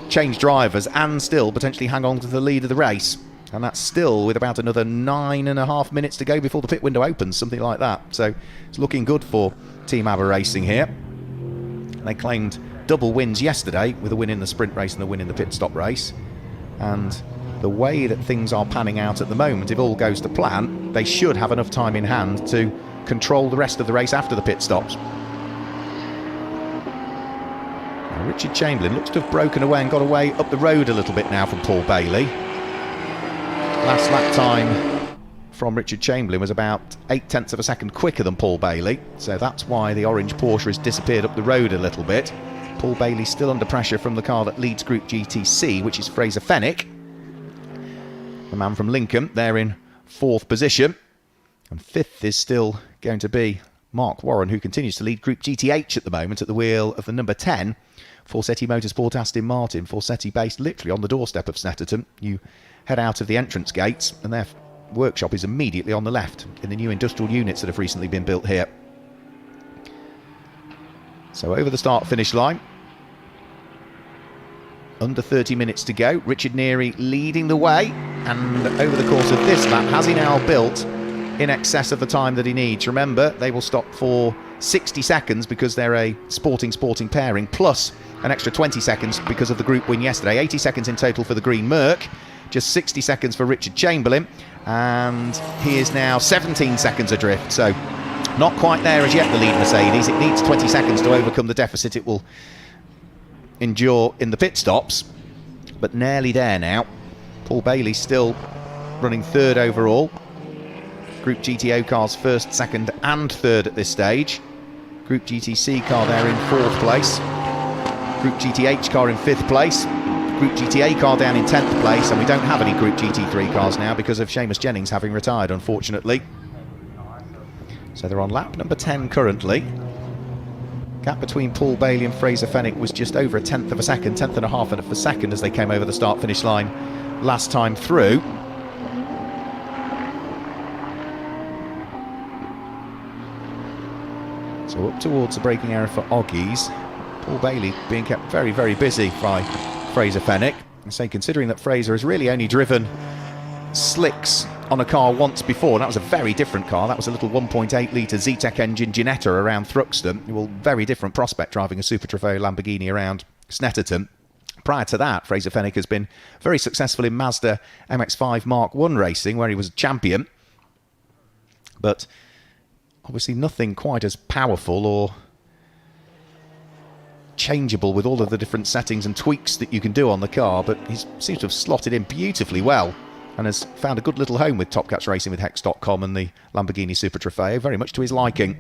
Speaker 2: change drivers and still potentially hang on to the lead of the race. And that's still with about another 9.5 minutes to go before the pit window opens, something like that. So it's looking good for Team ABBA Racing here. They claimed double wins yesterday with a win in the sprint race and a win in the pit stop race. And the way that things are panning out at the moment, if all goes to plan, they should have enough time in hand to control the rest of the race after the pit stops. Now, Richard Chamberlain looks to have broken away and got away up the road a little bit now from Paul Bailey. Last lap time from Richard Chamberlain was about 0.8 of a second quicker than Paul Bailey, so that's why the orange Porsche has disappeared up the road a little bit. Paul Bailey still under pressure from the car that leads Group GTC, which is Fraser Fenwick, the man from Lincoln. They're in 4th position, and 5th is still going to be Mark Warren, who continues to lead Group GTH at the moment at the wheel of the number 10 Forseti Motorsport Aston Martin. Forseti based literally on the doorstep of Snetterton. You head out of the entrance gates and their workshop is immediately on the left in the new industrial units that have recently been built here. So over the start finish line, under 30 minutes to go. Richard Neary leading the way, and over the course of this lap, has he now built in excess of the time that he needs? Remember, they will stop for 60 seconds because they're a sporting pairing, plus an extra 20 seconds because of the group win yesterday. 80 seconds in total for the green Merc, just 60 seconds for Richard Chamberlain, and he is now 17 seconds adrift, so not quite there as yet, the lead Mercedes. It needs 20 seconds to overcome the deficit it will endure in the pit stops, but nearly there now. Paul Bailey still running 3rd overall. Group GTO cars 1st, 2nd and 3rd at this stage. Group GTC car there in 4th place. Group GTH car in 5th place. Group GTA car down in 10th place, and we don't have any Group GT3 cars now because of Seamus Jennings having retired, unfortunately. So they're on lap number 10 currently. Gap between Paul Bailey and Fraser Fenwick was just over 1/10 of a second, 1/10.5 of a second as they came over the start-finish line last time through. So up towards the braking area for Oggies. Paul Bailey being kept very, very busy by Fraser Fenwick. I say, considering that Fraser has really only driven slicks on a car once before, and that was a very different car. That was a little 1.8 litre Zetec engine Ginetta around Thruxton. Well, very different prospect driving a Super Trofeo Lamborghini around Snetterton. Prior to that, Fraser Fenwick has been very successful in Mazda MX-5 Mark 1 racing, where he was a champion, but obviously nothing quite as powerful or changeable with all of the different settings and tweaks that you can do on the car, but he seems to have slotted in beautifully well and has found a good little home with Top Cats Racing with Hex.com and the Lamborghini Super Trofeo, very much to his liking.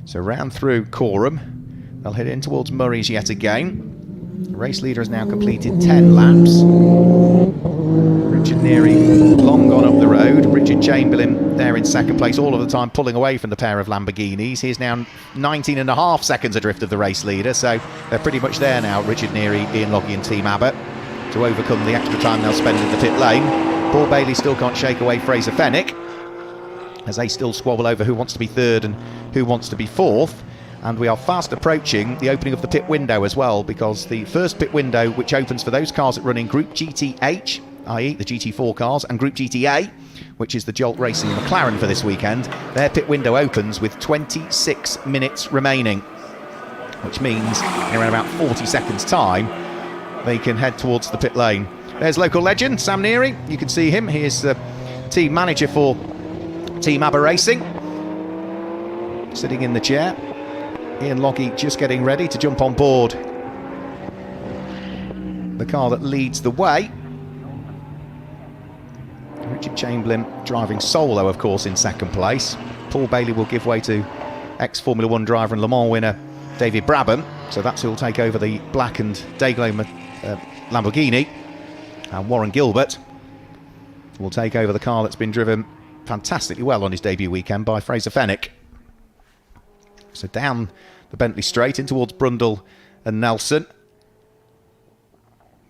Speaker 2: So round through Coram, they'll head in towards Murray's yet again. The race leader has now completed 10 laps. Richard Neary long gone up the road. Richard Chamberlain there in 2nd place, all of the time pulling away from the pair of Lamborghinis. He's now 19.5 seconds adrift of the race leader, so they're pretty much there now, Richard Neary, Ian Loggie and Team Abbott, to overcome the extra time they'll spend in the pit lane. Paul Bailey still can't shake away Fraser Fenwick, as they still squabble over who wants to be 3rd and who wants to be 4th. And we are fast approaching the opening of the pit window as well, because the first pit window, which opens for those cars that run in Group GTH, i.e. the GT4 cars, and Group GTA, which is the Jolt Racing McLaren for this weekend, their pit window opens with 26 minutes remaining, which means in around about 40 seconds time they can head towards the pit lane. There's local legend Sam Neary, you can see him. He is the team manager for Team ABBA Racing, sitting in the chair. Ian Loggie just getting ready to jump on board the car that leads the way. Richard Chamberlain driving solo, of course, in 2nd place. Paul Bailey will give way to ex-Formula 1 driver and Le Mans winner David Brabham, so that's who will take over the black and Dayglow Lamborghini. And Warren Gilbert will take over the car that's been driven fantastically well on his debut weekend by Fraser Fenwick. So down the Bentley Straight in towards Brundle and Nelson,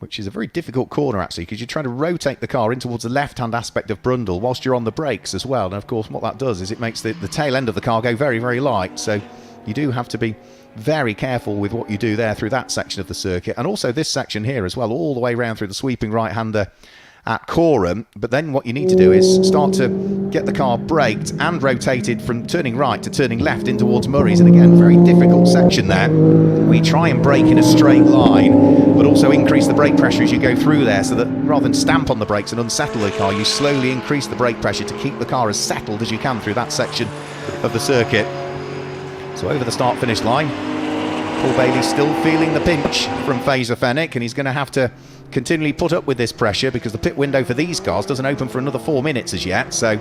Speaker 2: which is a very difficult corner actually, because you're trying to rotate the car in towards the left-hand aspect of Brundle whilst you're on the brakes as well. And of course what that does is it makes the tail end of the car go very, very light. So you do have to be very careful with what you do there through that section of the circuit, and also this section here as well, all the way around through the sweeping right-hander at Coram. But then what you need to do is start to get the car braked and rotated from turning right to turning left in towards Murray's, and again, very difficult section there. We try and brake in a straight line, but also increase the brake pressure as you go through there, so that rather than stamp on the brakes and unsettle the car, you slowly increase the brake pressure to keep the car as settled as you can through that section of the circuit. So over the start-finish line, Paul Bailey still feeling the pinch from Fraser Fenwick, and he's going to have to continually put up with this pressure because the pit window for these cars doesn't open for another 4 minutes as yet. So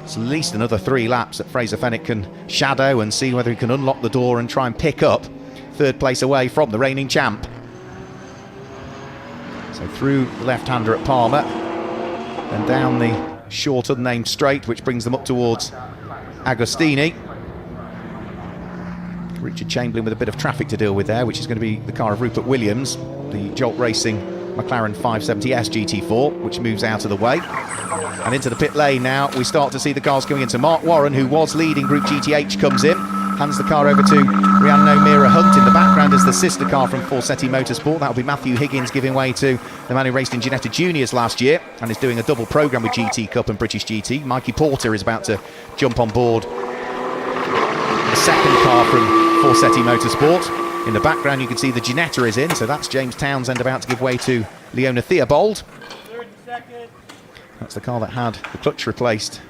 Speaker 2: it's at least another 3 laps that Fraser Fenwick can shadow and see whether he can unlock the door and try and pick up third place away from the reigning champ. So through the left-hander at Palmer and down the short unnamed straight, which brings them up towards Agostini. Richard Chamberlain with a bit of traffic to deal with there, which is going to be the car of Rupert Williams, the Jolt Racing McLaren 570S GT4, which moves out of the way. And into the pit lane now, we start to see the cars coming into. Mark Warren, who was leading Group GTH, comes in, hands the car over to Rhiannon O'Meara Hunt. In the background is the sister car from Forsetti Motorsport. That'll be Matthew Higgins giving way to the man who raced in Ginetta Juniors last year and is doing a double programme with GT Cup and British GT. Mikey Porter is about to jump on board the second car from Forsetti Motorsport. In the background you can see the Ginetta is in, so that's James Townsend about to give way to Leona Theobald. That's the car that had the clutch replaced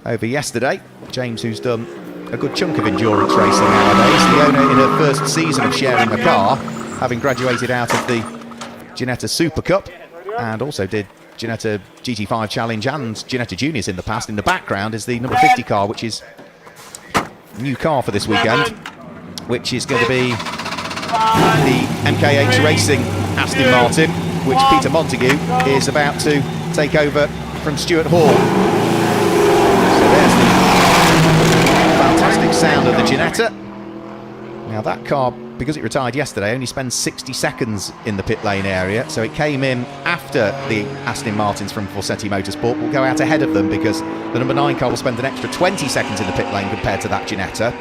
Speaker 2: over yesterday. James, who's done a good chunk of endurance racing nowadays. Leona in her first season of sharing the car, having graduated out of the Ginetta Super Cup and also did Ginetta GT5 Challenge and Ginetta Juniors in the past. In the background is the number 50 car, which is a new car for this weekend, which is going to be the MKH Racing Aston Martin, which Peter Montague is about to take over from Stuart Hall. So there's the fantastic sound of the Ginetta. Now that car, because it retired yesterday, only spends 60 seconds in the pit lane area, so it came in after the Aston Martins from Forsetti Motorsport. Will go out ahead of them because the number 9 car will spend an extra 20 seconds in the pit lane compared to that Ginetta.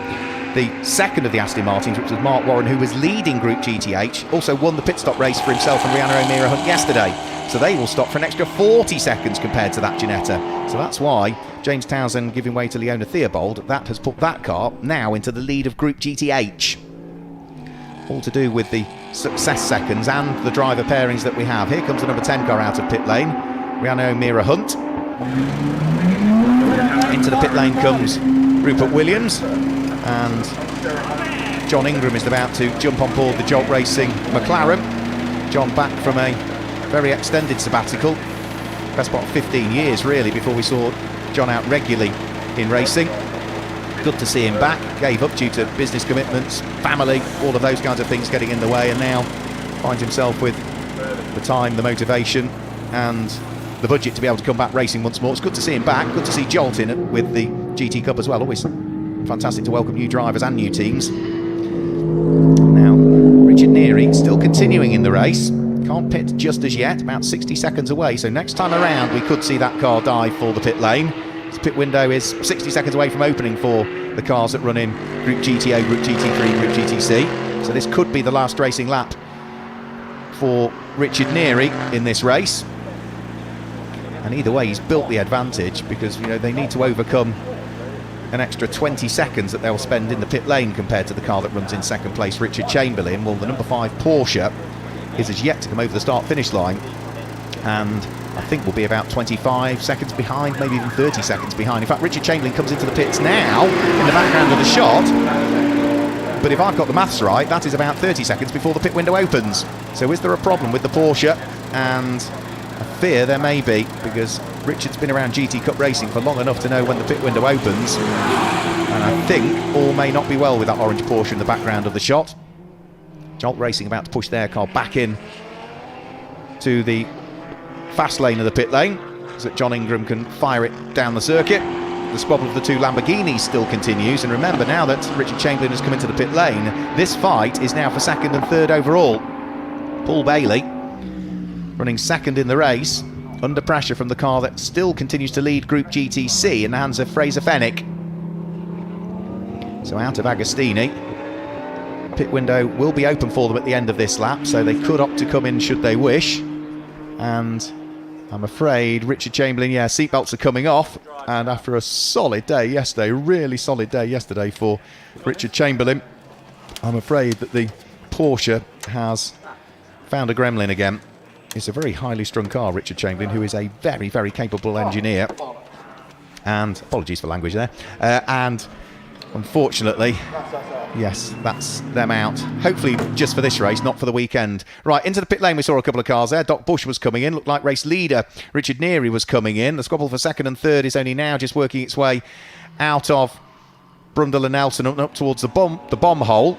Speaker 2: The second of the Aston Martins, which was Mark Warren, who was leading Group GTH, also won the pit stop race for himself and Rhiannon O'Meara Hunt yesterday. So they will stop for an extra 40 seconds compared to that Ginetta. So that's why James Townsend giving way to Leona Theobald. That has put that car now into the lead of Group GTH. All to do with the success seconds and the driver pairings that we have. Here comes the number 10 car out of pit lane, Rhiannon O'Meara Hunt. Into the pit lane comes Rupert Williams, and John Ingram is about to jump on board the Jolt Racing McLaren. John back from a very extended sabbatical, best part of 15 years really before we saw John out regularly in racing. Good to see him back. Gave up due to business commitments, family, all of those kinds of things getting in the way, and now finds himself with the time, the motivation and the budget to be able to come back racing once more. It's good to see him back. Good to see Jolt in it with the GT Cup as well. Always fantastic to welcome new drivers and new teams. Now, Richard Neary still continuing in the race. Can't pit just as yet, about 60 seconds away. So next time around, we could see that car dive for the pit lane. His pit window is 60 seconds away from opening for the cars that run in Group GTO, Group GT3, Group GTC. So this could be the last racing lap for Richard Neary in this race. And either way, he's built the advantage because, you know, they need to overcome an extra 20 seconds that they'll spend in the pit lane compared to the car that runs in second place, Richard Chamberlain. Well, the number 5 Porsche is as yet to come over the start-finish line, and I think will be about 25 seconds behind, maybe even 30 seconds behind. In fact, Richard Chamberlain comes into the pits now in the background of the shot, but if I've got the maths right, that is about 30 seconds before the pit window opens. So is there a problem with the Porsche? And I fear there may be, because Richard's been around GT Cup racing for long enough to know when the pit window opens, and I think all may not be well with that orange Porsche in the background of the shot. Jolt Racing about to push their car back in to the fast lane of the pit lane so that John Ingram can fire it down the circuit. The squabble of the 2 Lamborghinis still continues, and remember, now that Richard Chamberlain has come into the pit lane, this fight is now for 2nd and 3rd overall. Paul Bailey running 2nd in the race, under pressure from the car that still continues to lead Group GTC in the hands of Fraser Fenwick. So out of Agostini. Pit window will be open for them at the end of this lap, so they could opt to come in should they wish. And I'm afraid Richard Chamberlain, yeah, seatbelts are coming off, and after a solid day yesterday, really solid day yesterday for Richard Chamberlain, I'm afraid that the Porsche has found a gremlin again. It's a very highly strung car, Richard Chamberlain, who is a very, very capable engineer, and apologies for language there, and unfortunately, yes, that's them out. Hopefully just for this race, not for the weekend. Right, into the pit lane we saw a couple of cars there. Doc Bush was coming in, looked like race leader Richard Neary was coming in. The squabble for second and third is only now just working its way out of Brundle and Nelson up towards the bomb hole.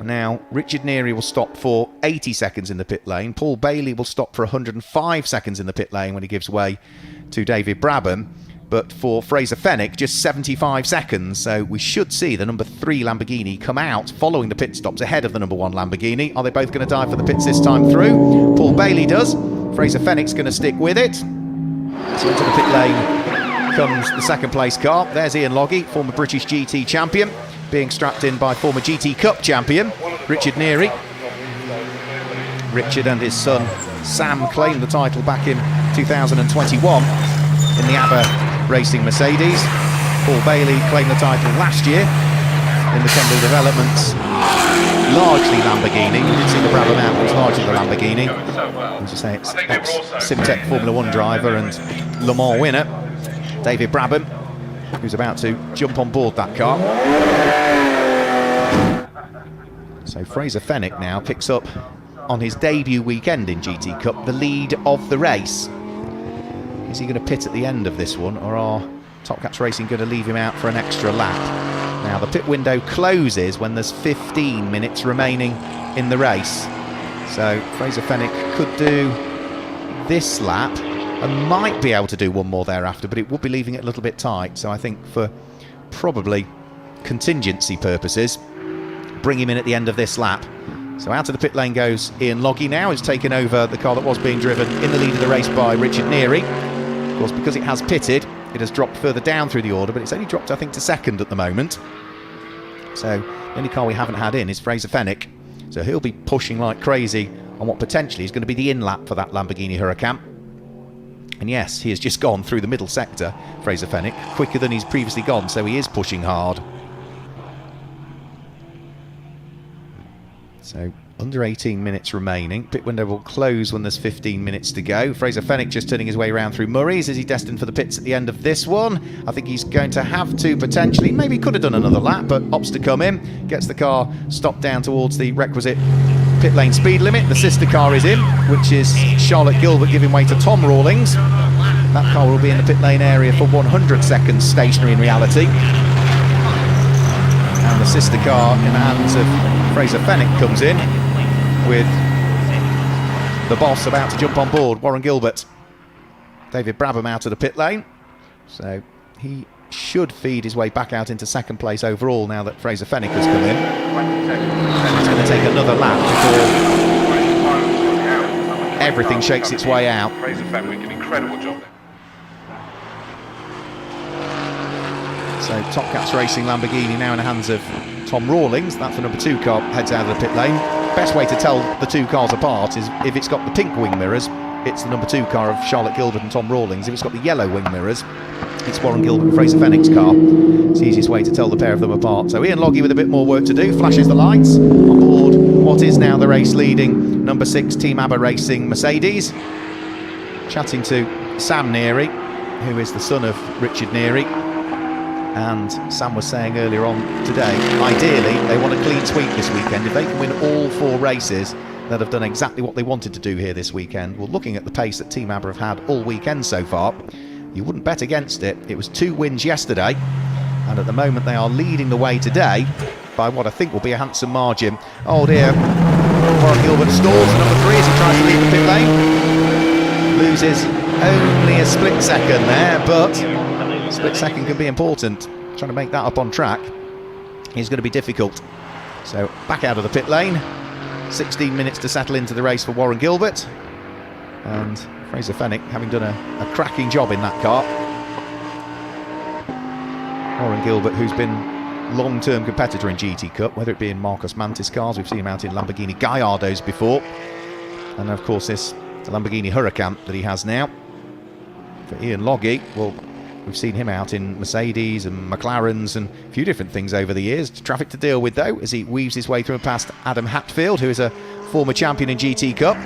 Speaker 2: Now, Richard Neary will stop for 80 seconds in the pit lane. Paul Bailey will stop for 105 seconds in the pit lane when he gives way to David Brabham. But for Fraser Fenwick, just 75 seconds. So we should see the number 3 Lamborghini come out following the pit stops ahead of the number 1 Lamborghini. Are they both going to dive for the pits this time through? Paul Bailey does. Fraser Fenwick's going to stick with it. So into the pit lane comes the second place car. There's Ian Loggy, former British GT champion, being strapped in by former GT Cup champion Richard Neary. Richard and his son Sam claimed the title back in 2021 in the ABBA Racing Mercedes. Paul Bailey claimed the title last year in the Kendall Developments, largely Lamborghini. We did see the Brabham out, it was largely the Lamborghini. As I say, it's ex-Simtech Formula 1 driver and Le Mans winner David Brabham, who's about to jump on board that car. So Fraser Fenwick now picks up on his debut weekend in GT Cup the lead of the race. Is he going to pit at the end of this one, or are Top Cats Racing going to leave him out for an extra lap? Now the pit window closes when there's 15 minutes remaining in the race. So Fraser Fenwick could do this lap and might be able to do one more thereafter, but it would be leaving it a little bit tight. So I think for probably contingency purposes, bring him in at the end of this lap. So out of the pit lane goes Ian Loggy now. He's taken over the car that was being driven in the lead of the race by Richard Neary. Of course, because it has pitted, it has dropped further down through the order, but it's only dropped, I think, to second at the moment. So the only car we haven't had in is Fraser Fenwick. So he'll be pushing like crazy on what potentially is going to be the in-lap for that Lamborghini Huracan. And yes, he has just gone through the middle sector, Fraser Fenwick, quicker than he's previously gone, so he is pushing hard. So under 18 minutes remaining. Pit window will close when there's 15 minutes to go. Fraser Fenwick just turning his way around through Murray's. Is he destined for the pits at the end of this one? I think he's going to have to potentially. Maybe could have done another lap, but opts to come in. Gets the car stopped down towards the requisite pit lane speed limit. The sister car is in, which is Charlotte Gilbert giving way to Tom Rawlings. That car will be in the pit lane area for 100 seconds stationary in reality. And the sister car in the hands of Fraser Fenwick comes in with the boss about to jump on board, Warren Gilbert. David Brabham out of the pit lane, so he should feed his way back out into second place overall now that Fraser Fenwick has come in. It's going to take another lap before everything shakes its way out.
Speaker 4: Fraser Fenwick, an incredible job there.
Speaker 2: So Top Cats Racing Lamborghini now in the hands of Tom Rawlings. That's the number 2 car, heads out of the pit lane. Best way to tell the two cars apart is if it's got the pink wing mirrors, it's the number 2 car of Charlotte Gilbert and Tom Rawlings. If it's got the yellow wing mirrors, it's Warren Gilbert and Fraser Fenwick's car. It's the easiest way to tell the pair of them apart. So Ian Loggy with a bit more work to do, flashes the lights on board what is now the race leading number 6 Team ABBA Racing Mercedes. Chatting to Sam Neary, who is the son of Richard Neary. And Sam was saying earlier on today, ideally they want a clean sweep this weekend. If they can win all 4 races that have done exactly what they wanted to do here this weekend, well, looking at the pace that Team ABBA have had all weekend so far, you wouldn't bet against it. It was 2 wins yesterday, and at the moment they are leading the way today by what I think will be a handsome margin. Oh dear, Warren Gilbert stalls at number 3 as he tries to leave the pit lane. Loses only a split second there, but split second can be important. Trying to make that up on track is going to be difficult. So back out of the pit lane. 16 minutes to settle into the race for Warren Gilbert. And Fraser Fenwick having done a cracking job in that car. Warren Gilbert, who's been long-term competitor in GT Cup, whether it be in Marcos Mantis cars, we've seen him out in Lamborghini Gallardos before. And of course the Lamborghini Huracan that he has now. For Ian Loggy, well, we've seen him out in Mercedes and McLarens and a few different things over the years. Traffic to deal with, though, as he weaves his way through and past Adam Hatfield, who is a former champion in GT Cup.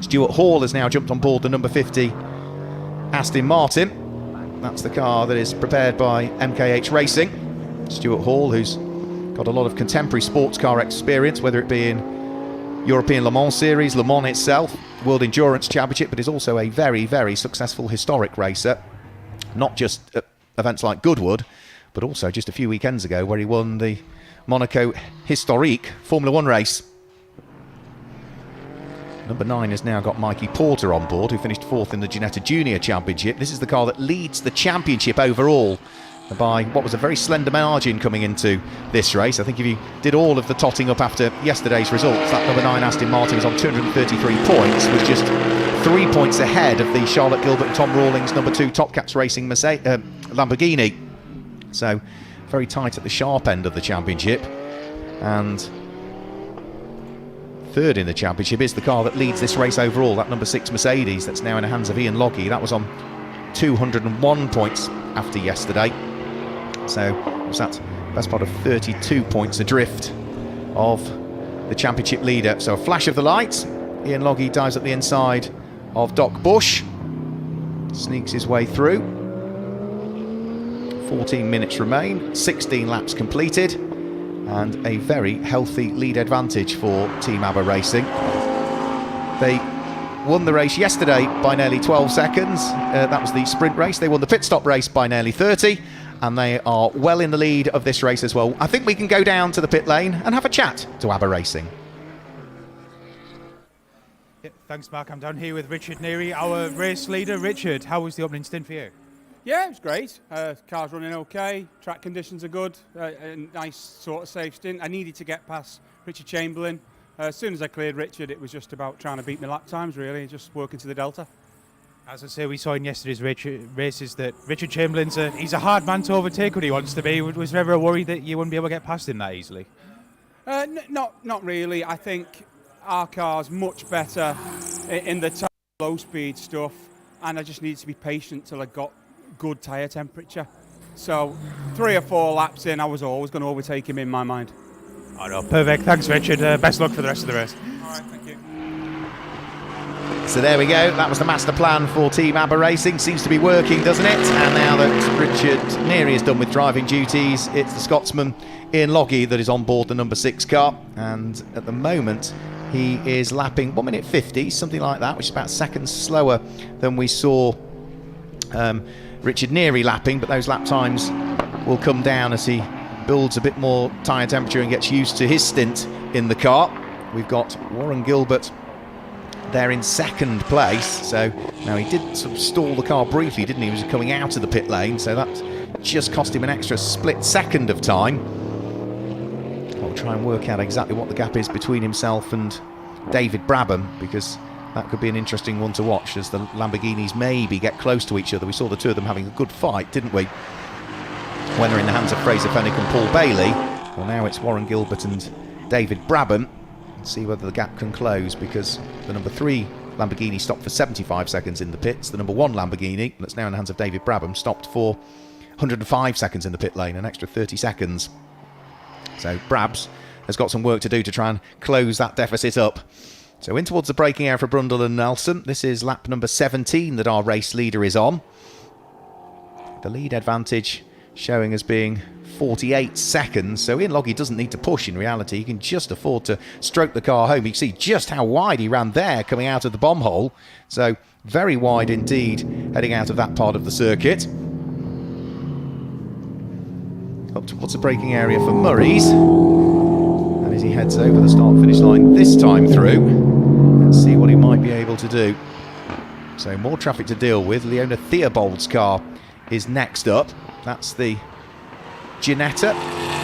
Speaker 2: Stuart Hall has now jumped on board the number 50 Aston Martin. That's the car that is prepared by MKH Racing. Stuart Hall, who's got a lot of contemporary sports car experience, whether it be in European Le Mans Series, Le Mans itself, World Endurance Championship, but is also a very, very successful historic racer. Not just at events like Goodwood, but also just a few weekends ago where he won the Monaco Historique Formula 1 race. Number 9 has now got Mikey Porter on board, who finished 4th in the Ginetta Junior Championship. This is the car that leads the championship overall by what was a very slender margin coming into this race. I think if you did all of the totting up after yesterday's results, that number 9 Aston Martin was on 233 points, was just 3 points ahead of the Charlotte Gilbert and Tom Rawlings number 2 Top Caps Racing Lamborghini. So very tight at the sharp end of the championship. And third in the championship is the car that leads this race overall, that number 6 Mercedes that's now in the hands of Ian Logie. That was on 201 points after yesterday, so was that best part of 32 points adrift of the championship leader. So a flash of the lights, Ian Logie dives at the inside of Doc Bush, sneaks his way through. 14 minutes remain, 16 laps completed, and a very healthy lead advantage for Team ABBA Racing. They won the race yesterday by nearly 12 seconds. That was the sprint race. They won the pit stop race by nearly 30, and they are well in the lead of this race as well. I think we can go down to the pit lane and have a chat to ABBA Racing.
Speaker 5: Yeah, thanks, Mark. I'm down here with Richard Neary, our race leader. Richard, how was the opening stint for you?
Speaker 6: Yeah, it was great. Car's running okay, track conditions are good, a nice sort of safe stint. I needed to get past Richard Chamberlain. As soon as I cleared Richard, it was just about trying to beat my lap times, really, just working to the delta.
Speaker 5: As I say, we saw in yesterday's races that Richard Chamberlain's he's a hard man to overtake when he wants to be. Was there ever a worry that you wouldn't be able to get past him that easily?
Speaker 6: Not really. I think our car's much better in the low speed stuff, and I just needed to be patient till I got good tyre temperature. So 3 or 4 laps in, I was always going to overtake him in my mind.
Speaker 5: Oh no, perfect. Thanks, Richard. Best luck for the rest of the race.
Speaker 6: All right, thank you.
Speaker 2: So there we go, that was the master plan for Team ABBA Racing. Seems to be working, doesn't it? And now that Richard Neary is done with driving duties, it's the Scotsman Ian Logie that is on board the number 6 car, and at the moment he is lapping 1 minute 50, something like that, which is about seconds slower than we saw Richard Neary lapping, but those lap times will come down as he builds a bit more tyre temperature and gets used to his stint in the car. We've got Warren Gilbert there in second place, so now he did sort of stall the car briefly, didn't he? He was coming out of the pit lane, so that just cost him an extra split second of time. I'll try and work out exactly what the gap is between himself and David Brabham, because that could be an interesting one to watch as the Lamborghinis maybe get close to each other. We saw the two of them having a good fight, didn't we, when they're in the hands of Fraser Fenwick and Paul Bailey. Well, now it's Warren Gilbert and David Brabham. Let's see whether the gap can close, because the number 3 Lamborghini stopped for 75 seconds in the pits. The number 1 Lamborghini, that's now in the hands of David Brabham, stopped for 105 seconds in the pit lane, an extra 30 seconds. So Brabs has got some work to do to try and close that deficit up. So in towards the braking area for Brundle and Nelson. This is lap number 17 that our race leader is on. The lead advantage showing as being 48 seconds, so Ian Logie doesn't need to push in reality. He can just afford to stroke the car home. You can see just how wide he ran there coming out of the bomb hole. So very wide indeed heading out of that part of the circuit. Up towards the braking area for Murray's. And as he heads over the start-finish line this time through, let's see what he might be able to do. So more traffic to deal with. Leona Theobald's car is next up. That's the Ginetta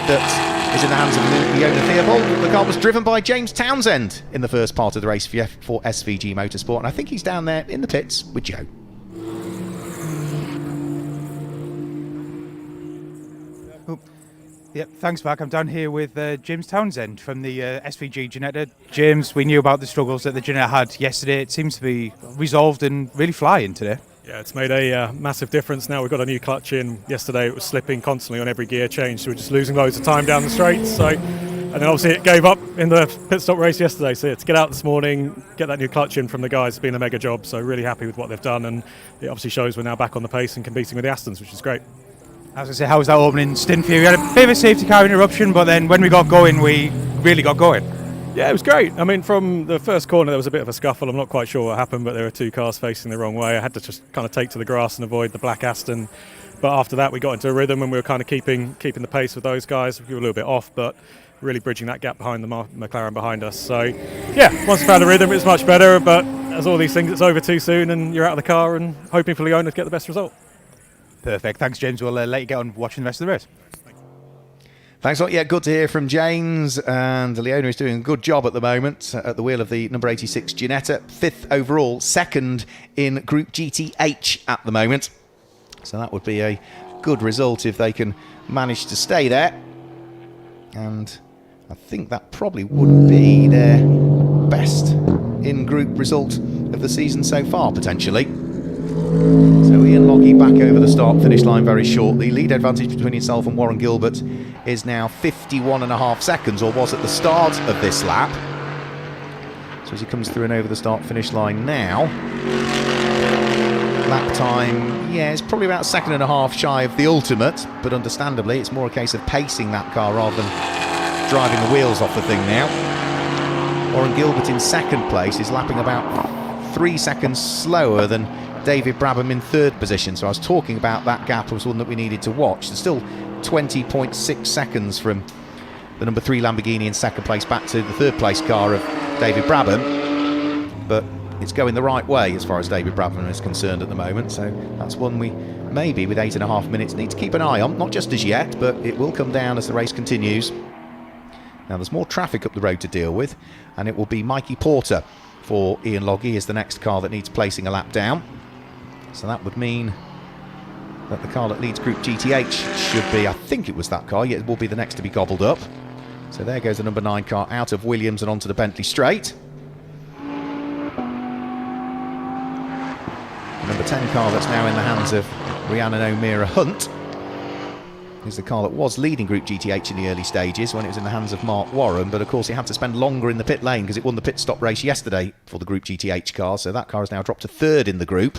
Speaker 2: that is in the hands of Leona Theobald. The car was driven by James Townsend in the first part of the race for SVG Motorsport, and I think he's down there in the pits with Joe.
Speaker 5: Yep, thanks, Mark. I'm down here with James Townsend from the SVG Ginetta. James, we knew about the struggles that the Ginetta had yesterday. It seems to be resolved and really flying today.
Speaker 7: Yeah, it's made a massive difference now. We've got a new clutch in. Yesterday it was slipping constantly on every gear change, so we're just losing loads of time down the straights. So, and then obviously it gave up in the pit stop race yesterday. So to get out this morning, get that new clutch in from the guys, has been a mega job. So really happy with what they've done, and it obviously shows we're now back on the pace and competing with the Astons, which is great.
Speaker 5: As I say, how was that opening stint for you? We had a bit of a safety car interruption, but then when we got going, we really got going.
Speaker 7: Yeah, it was great. I mean, from the first corner, there was a bit of a scuffle. I'm not quite sure what happened, but there were two cars facing the wrong way. I had to just kind of take to the grass and avoid the black Aston. But after that, we got into a rhythm and we were kind of keeping the pace with those guys. We were a little bit off, but really bridging that gap behind the McLaren behind us. So, yeah, once we found a rhythm, it was much better. But as all these things, it's over too soon and you're out of the car and hoping for Leona to get the best result.
Speaker 5: Perfect. Thanks, James. We'll let you get on watching the rest of the race.
Speaker 2: Thanks a lot. Yeah, good to hear from James. And Leona is doing a good job at the moment at the wheel of the number 86 Ginetta. 5th overall, 2nd in Group GTH at the moment. So that would be a good result if they can manage to stay there. And I think that probably would be their best in-group result of the season so far, potentially. So Ian Lockey back over the start-finish line very shortly. Lead advantage between himself and Warren Gilbert is now 51.5 seconds, or was at the start of this lap. So as he comes through and over the start-finish line now, lap time, yeah, it's probably about 1.5 seconds shy of the ultimate, but understandably it's more a case of pacing that car rather than driving the wheels off the thing now. Warren Gilbert in 2nd place is lapping about 3 seconds slower than David Brabham in 3rd position. So I was talking about that gap was one that we needed to watch. There's still 20.6 seconds from the number 3 Lamborghini in 2nd place back to the 3rd place car of David Brabham, but it's going the right way as far as David Brabham is concerned at the moment. So that's one we maybe with 8.5 minutes need to keep an eye on, not just as yet, but it will come down as the race continues. Now there's more traffic up the road to deal with, and it will be Mikey Porter for Ian Lockey is the next car that needs placing a lap down. So that would mean that the car that leads Group GTH should be, I think it was that car, yeah, it will be the next to be gobbled up. So there goes the number 9 car out of Williams and onto the Bentley straight. The number 10 car that's now in the hands of Rhiannon O'Meara Hunt is the car that was leading Group GTH in the early stages when it was in the hands of Mark Warren, but of course he had to spend longer in the pit lane because it won the pit stop race yesterday for the Group GTH car, so that car has now dropped to 3rd in the group.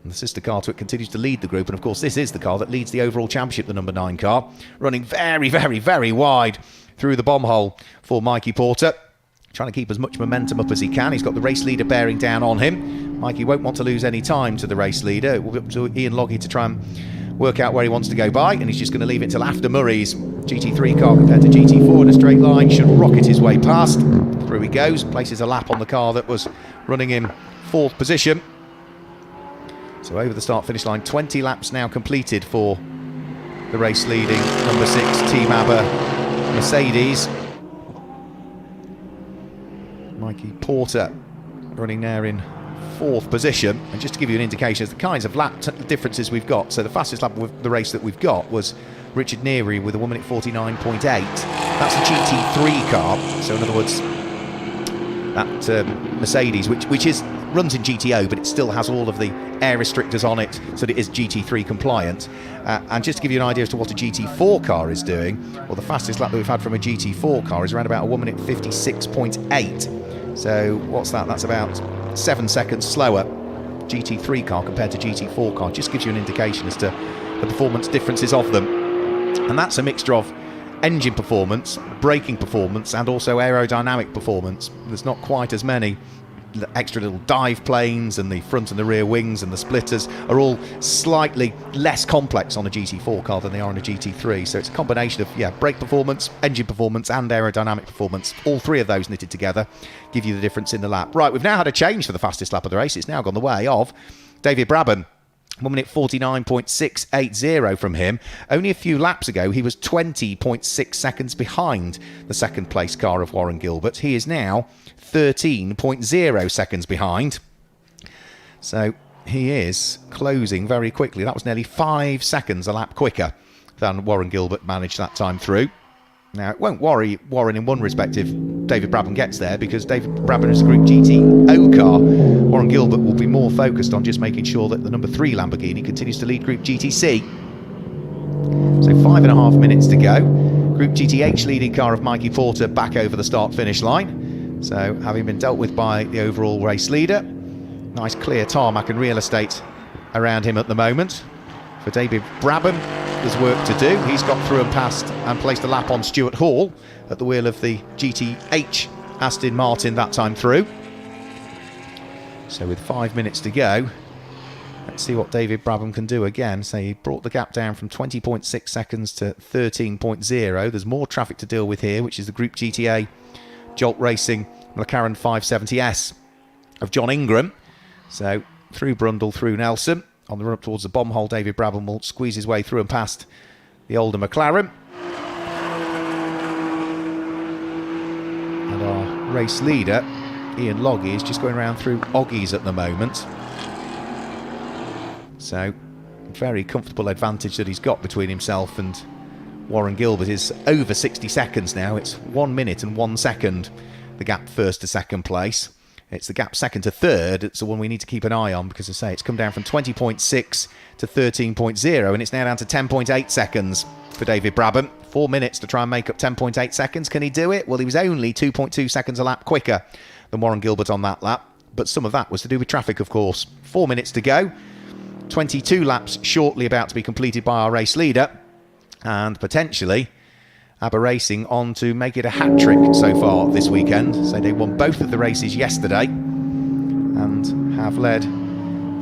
Speaker 2: And the sister car to it continues to lead the group, and of course this is the car that leads the overall championship, the number 9 car, running very, very, very wide through the bomb hole for Mikey Porter, trying to keep as much momentum up as he can. He's got the race leader bearing down on him. Mikey won't want to lose any time to the race leader. It will be up to Ian Lockey to try and work out where he wants to go by, and he's just going to leave it till after Murray's GT3 car compared to GT4 in a straight line. Should rocket his way past. Through he goes, places a lap on the car that was running in 4th position. So over the start-finish line, 20 laps now completed for the race-leading number 6 Team ABBA Mercedes. Mikey Porter running there in 4th position. And just to give you an indication of the kinds of lap differences we've got, so the fastest lap of the race that we've got was Richard Neary with a 1 minute 49.8. That's a GT3 car, so in other words, that Mercedes, which runs in GTO, but it still has all of the air restrictors on it, so that it is GT3 compliant. And just to give you an idea as to what a GT4 car is doing, well, the fastest lap that we've had from a GT4 car is around about a 1 minute 56.8. So what's that? That's about 7 seconds slower GT3 car compared to GT4 car. Just gives you an indication as to the performance differences of them. And that's a mixture of engine performance, braking performance, and also aerodynamic performance. There's not quite as many extra little dive planes, and the front and the rear wings and the splitters are all slightly less complex on a GT4 car than they are on a GT3. So it's a combination of brake performance, engine performance, and aerodynamic performance. All 3 of those knitted together give you the difference in the lap. Right, we've now had a change for the fastest lap of the race. It's now gone the way of David Brabham. 1 minute 49.680 from him. Only a few laps ago, he was 20.6 seconds behind the 2nd place car of Warren Gilbert. He is now 13.0 seconds behind. So he is closing very quickly. That was nearly 5 seconds a lap quicker than Warren Gilbert managed that time through. Now, it won't worry Warren in one respect if David Brabham gets there, because David Brabham is a Group GTO car. Warren Gilbert will be more focused on just making sure that the number 3 Lamborghini continues to lead Group GTC. So 5.5 minutes to go. Group GTH leading car of Mikey Porter back over the start-finish line. So having been dealt with by the overall race leader. Nice clear tarmac and real estate around him at the moment. For David Brabham, there's work to do. He's got through and passed and placed a lap on Stuart Hall at the wheel of the GTH Aston Martin that time through. So with 5 minutes to go, let's see what David Brabham can do again. So he brought the gap down from 20.6 seconds to 13.0. There's more traffic to deal with here, which is the Group GTA Jolt Racing McLaren 570S of John Ingram. So through Brundle, through Nelson. On the run up towards the bomb hole, David Brabham will squeeze his way through and past the older McLaren. And our race leader, Ian Loggy, is just going around through Oggies at the moment. So, very comfortable advantage that he's got between himself and Warren Gilbert is over 60 seconds now. It's 1 minute and 1 second, the gap first to second place. It's the gap second to third. It's the one we need to keep an eye on because, as I say, it's come down from 20.6 to 13.0 and it's now down to 10.8 seconds for David Brabham. 4 minutes to try and make up 10.8 seconds. Can he do it? Well, he was only 2.2 seconds a lap quicker than Warren Gilbert on that lap, but some of that was to do with traffic, of course. 4 minutes to go. 22 laps shortly about to be completed by our race leader, and potentially ABBA Racing on to make it a hat-trick so far this weekend. So they won both of the races yesterday and have led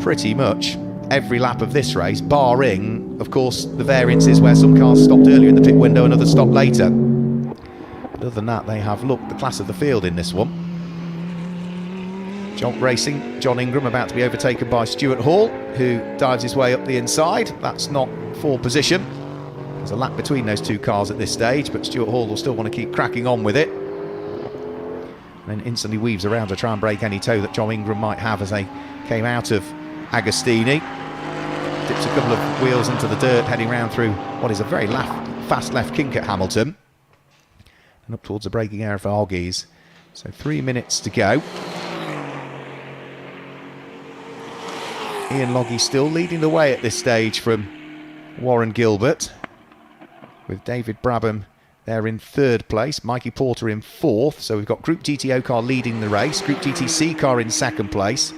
Speaker 2: pretty much every lap of this race, barring, of course, the variances where some cars stopped earlier in the pit window and others stopped later. But other than that, they have looked the class of the field in this one. Jolt Racing, John Ingram about to be overtaken by Stuart Hall, who dives his way up the inside. That's not for position. There's a lap between those two cars at this stage, but Stuart Hall will still want to keep cracking on with it. And then instantly weaves around to try and break any toe that John Ingram might have as they came out of Agostini. Dips a couple of wheels into the dirt, heading round through what is a very fast left kink at Hamilton. And up towards the braking area for Oggies. So 3 minutes to go. Ian Loggy still leading the way at this stage from Warren Gilbert, with David Brabham there in third place, Mikey Porter in fourth. So we've got Group GTO car leading the race, Group GTC car in second place,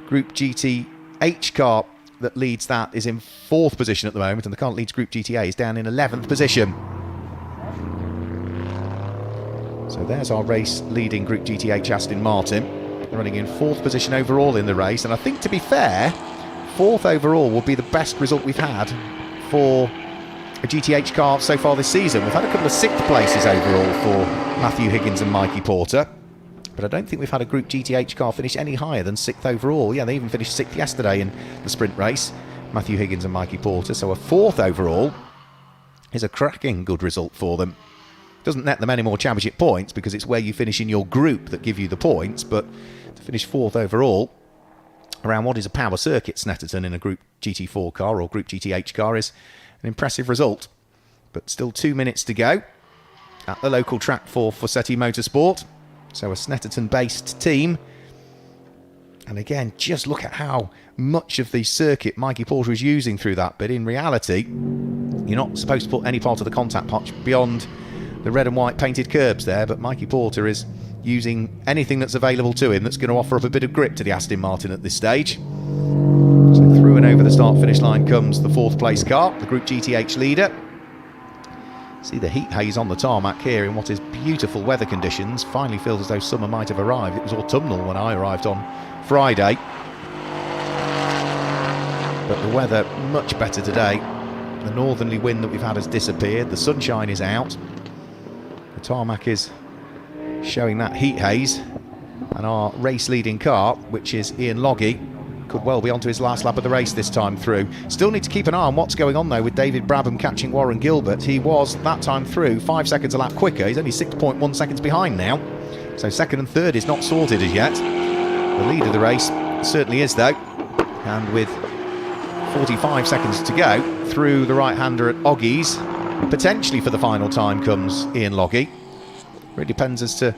Speaker 2: Group GTH car that leads that is in fourth position at the moment, and the car that leads Group GTA is down in 11th position. So there's our race leading Group GTH Aston Martin, running in fourth position overall in the race, and I think, to be fair, fourth overall will be the best result we've had for a GTH car so far this season. We've had a couple of sixth places overall for Matthew Higgins and Mikey Porter, but I don't think we've had a Group GTH car finish any higher than sixth overall. Yeah, they even finished sixth yesterday in the sprint race, Matthew Higgins and Mikey Porter, so a fourth overall is a cracking good result for them. Doesn't net them any more championship points because it's where you finish in your group that give you the points, but to finish fourth overall around what is a power circuit, Snetterton, in a Group GT4 car or Group GTH car is an impressive result. But still 2 minutes to go at the local track for Fossetti Motorsport. So a Snetterton-based team. And again, just look at how much of the circuit Mikey Porter is using through that. But in reality, you're not supposed to put any part of the contact patch beyond the red and white painted curbs there. But Mikey Porter is using anything that's available to him that's going to offer up a bit of grip to the Aston Martin at this stage. So through and over the start-finish line comes the fourth place car, the Group GTH leader. See the heat haze on the tarmac here in what is beautiful weather conditions. Finally feels as though summer might have arrived. It was autumnal when I arrived on Friday. But the weather much better today. The northerly wind that we've had has disappeared. The sunshine is out. The tarmac is showing that heat haze, and our race leading car, which is Ian Loggy, could well be onto his last lap of the race this time through. Still need to keep an eye on what's going on though with David Brabham catching Warren Gilbert. He was that time through 5 seconds a lap quicker. He's only 6.1 seconds behind now, so second and third is not sorted as yet. The lead of the race certainly is though, and with 45 seconds to go through the right-hander at Oggies, potentially for the final time comes Ian Loggy. Really depends as to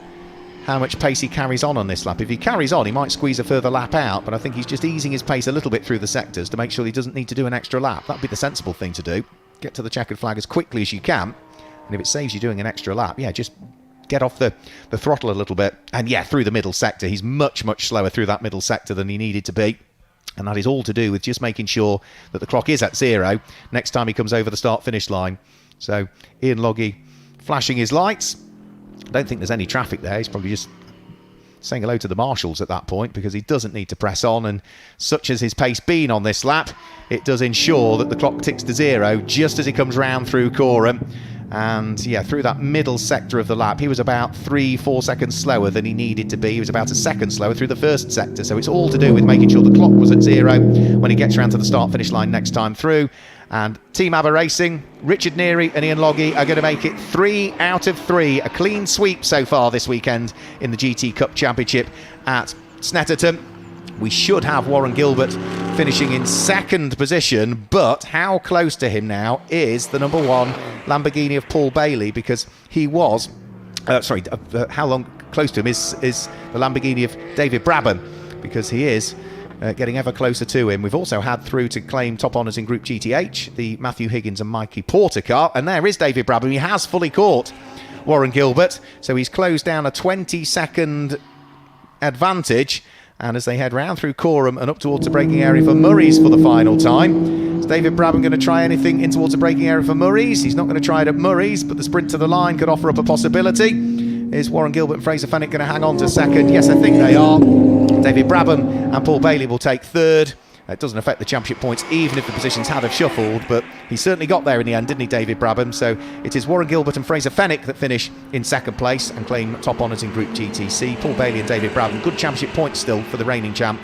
Speaker 2: how much pace he carries on this lap. If he carries on, he might squeeze a further lap out, but I think he's just easing his pace a little bit through the sectors to make sure he doesn't need to do an extra lap. That'd be the sensible thing to do. Get to the checkered flag as quickly as you can, and if it saves you doing an extra lap, yeah, just get off the throttle a little bit. And yeah, through the middle sector, he's much, much slower through that middle sector than he needed to be. And that is all to do with just making sure that the clock is at 0 next time he comes over the start-finish line. So Ian Loggy flashing his lights. I don't think there's any traffic there. He's probably just saying hello to the marshals at that point, because he doesn't need to press on, and such as his pace been on this lap, it does ensure that the clock ticks to 0 just as he comes round through Coram. And yeah, through that middle sector of the lap, he was about 3-4 seconds slower than he needed to be. He was about a second slower through the first sector. So it's all to do with making sure the clock was at 0 when he gets round to the start-finish line next time through. And Team ABBA Racing, Richard Neary and Ian Loggy are going to make it 3 out of 3. A clean sweep so far this weekend in the GT Cup Championship at Snetterton. We should have Warren Gilbert finishing in second position, but how close to him now is the number 1 Lamborghini of Paul Bailey, because he was, how long close to him is the Lamborghini of David Brabham, because he is getting ever closer to him. We've also had through to claim top honours in Group GTH, the Matthew Higgins and Mikey Porter car, and there is David Brabham. He has fully caught Warren Gilbert, so he's closed down a 20-second advantage. And as they head round through Coram and up towards the braking area for Murray's for the final time, is David Brabham going to try anything in towards the braking area for Murray's? He's not going to try it at Murray's, but the sprint to the line could offer up a possibility. Is Warren Gilbert and Fraser Fennick going to hang on to second? Yes, I think they are. David Brabham and Paul Bailey will take third. It doesn't affect the championship points, even if the positions had have shuffled, but he certainly got there in the end, didn't he, David Brabham? So it is Warren Gilbert and Fraser Fennick that finish in second place and claim top honours in Group GTC. Paul Bailey and David Brabham, good championship points still for the reigning champ,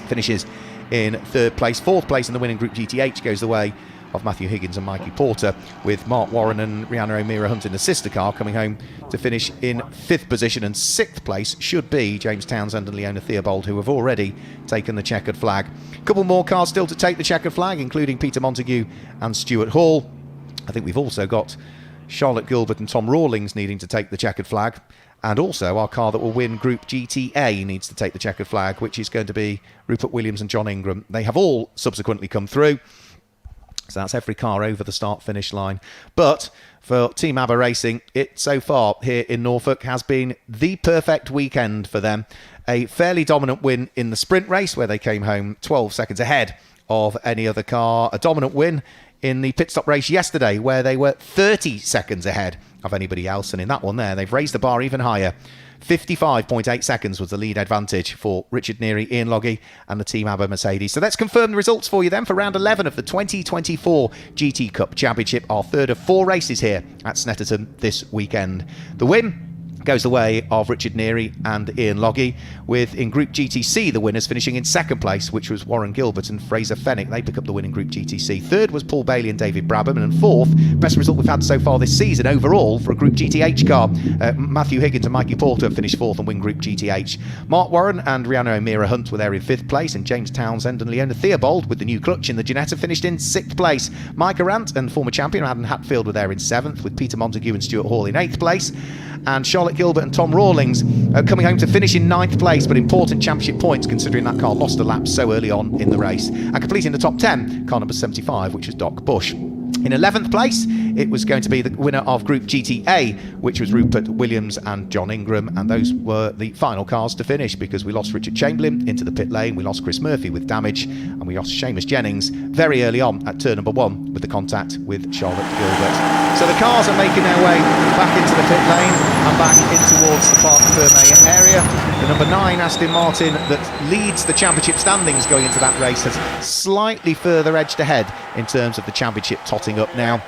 Speaker 2: finishes in third place. Fourth place in the winning Group GTH goes the way of Matthew Higgins and Mikey Porter, with Mark Warren and Rihanna O'Meara Hunt in the sister car coming home to finish in fifth position. And sixth place should be James Townsend and Leona Theobald, who have already taken the checkered flag. A couple more cars still to take the checkered flag, including Peter Montague and Stuart Hall. I think we've also got Charlotte Gilbert and Tom Rawlings needing to take the checkered flag. And also our car that will win Group GTA needs to take the checkered flag, which is going to be Rupert Williams and John Ingram. They have all subsequently come through. So that's every car over the start-finish line. But for Team ABBA Racing, it so far here in Norfolk has been the perfect weekend for them. A fairly dominant win in the sprint race, where they came home 12 seconds ahead of any other car. A dominant win in the pit stop race yesterday, where they were 30 seconds ahead of anybody else. And in that one there, they've raised the bar even higher. 55.8 seconds was the lead advantage for Richard Neary, Ian Loggy and the Team ABBA Mercedes. So let's confirm the results for you then for round 11 of the 2024 GT Cup Championship, our third of 4 races here at Snetterton this weekend. The win goes the way of Richard Neary and Ian Loggy, with in Group GTC the winners finishing in second place, which was Warren Gilbert and Fraser Fennick. They pick up the win in Group GTC. Third was Paul Bailey and David Brabham, and fourth, best result we've had so far this season overall for a Group GTH car. Matthew Higgins and Mikey Porter finished fourth and win Group GTH. Mark Warren and Rihanna O'Meara Hunt were there in fifth place, and James Townsend and Leona Theobald with the new clutch in the Ginetta finished in sixth place. Mike Arant and former champion Adam Hatfield were there in seventh, with Peter Montague and Stuart Hall in eighth place. And Charlotte Gilbert and Tom Rawlings coming home to finish in ninth place, but important championship points considering that car lost a lap so early on in the race. And completing the top 10, car number 75, which was Doc Bush. In 11th place, it was going to be the winner of Group GTA, which was Rupert Williams and John Ingram, and those were the final cars to finish, because we lost Richard Chamberlain into the pit lane, we lost Chris Murphy with damage, and we lost Seamus Jennings very early on at turn number 1 with the contact with Charlotte Gilbert. So the cars are making their way back into the pit lane and back in towards the Parc Fermé area. The number 9 Aston Martin that leads the championship standings going into that race has slightly further edged ahead in terms of the championship, totting up now,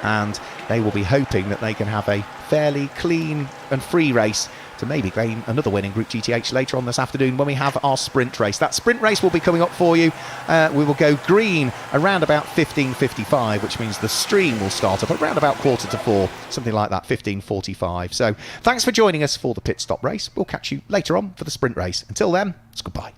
Speaker 2: and they will be hoping that they can have a fairly clean and free race to maybe gain another win in Group GTH later on this afternoon when we have our sprint race. That sprint race will be coming up for you. We will go green around about 15:55, which means the stream will start up around about 3:45, something like that, 15:45. So thanks for joining us for the pit stop race. We'll catch you later on for the sprint race. Until then, it's goodbye.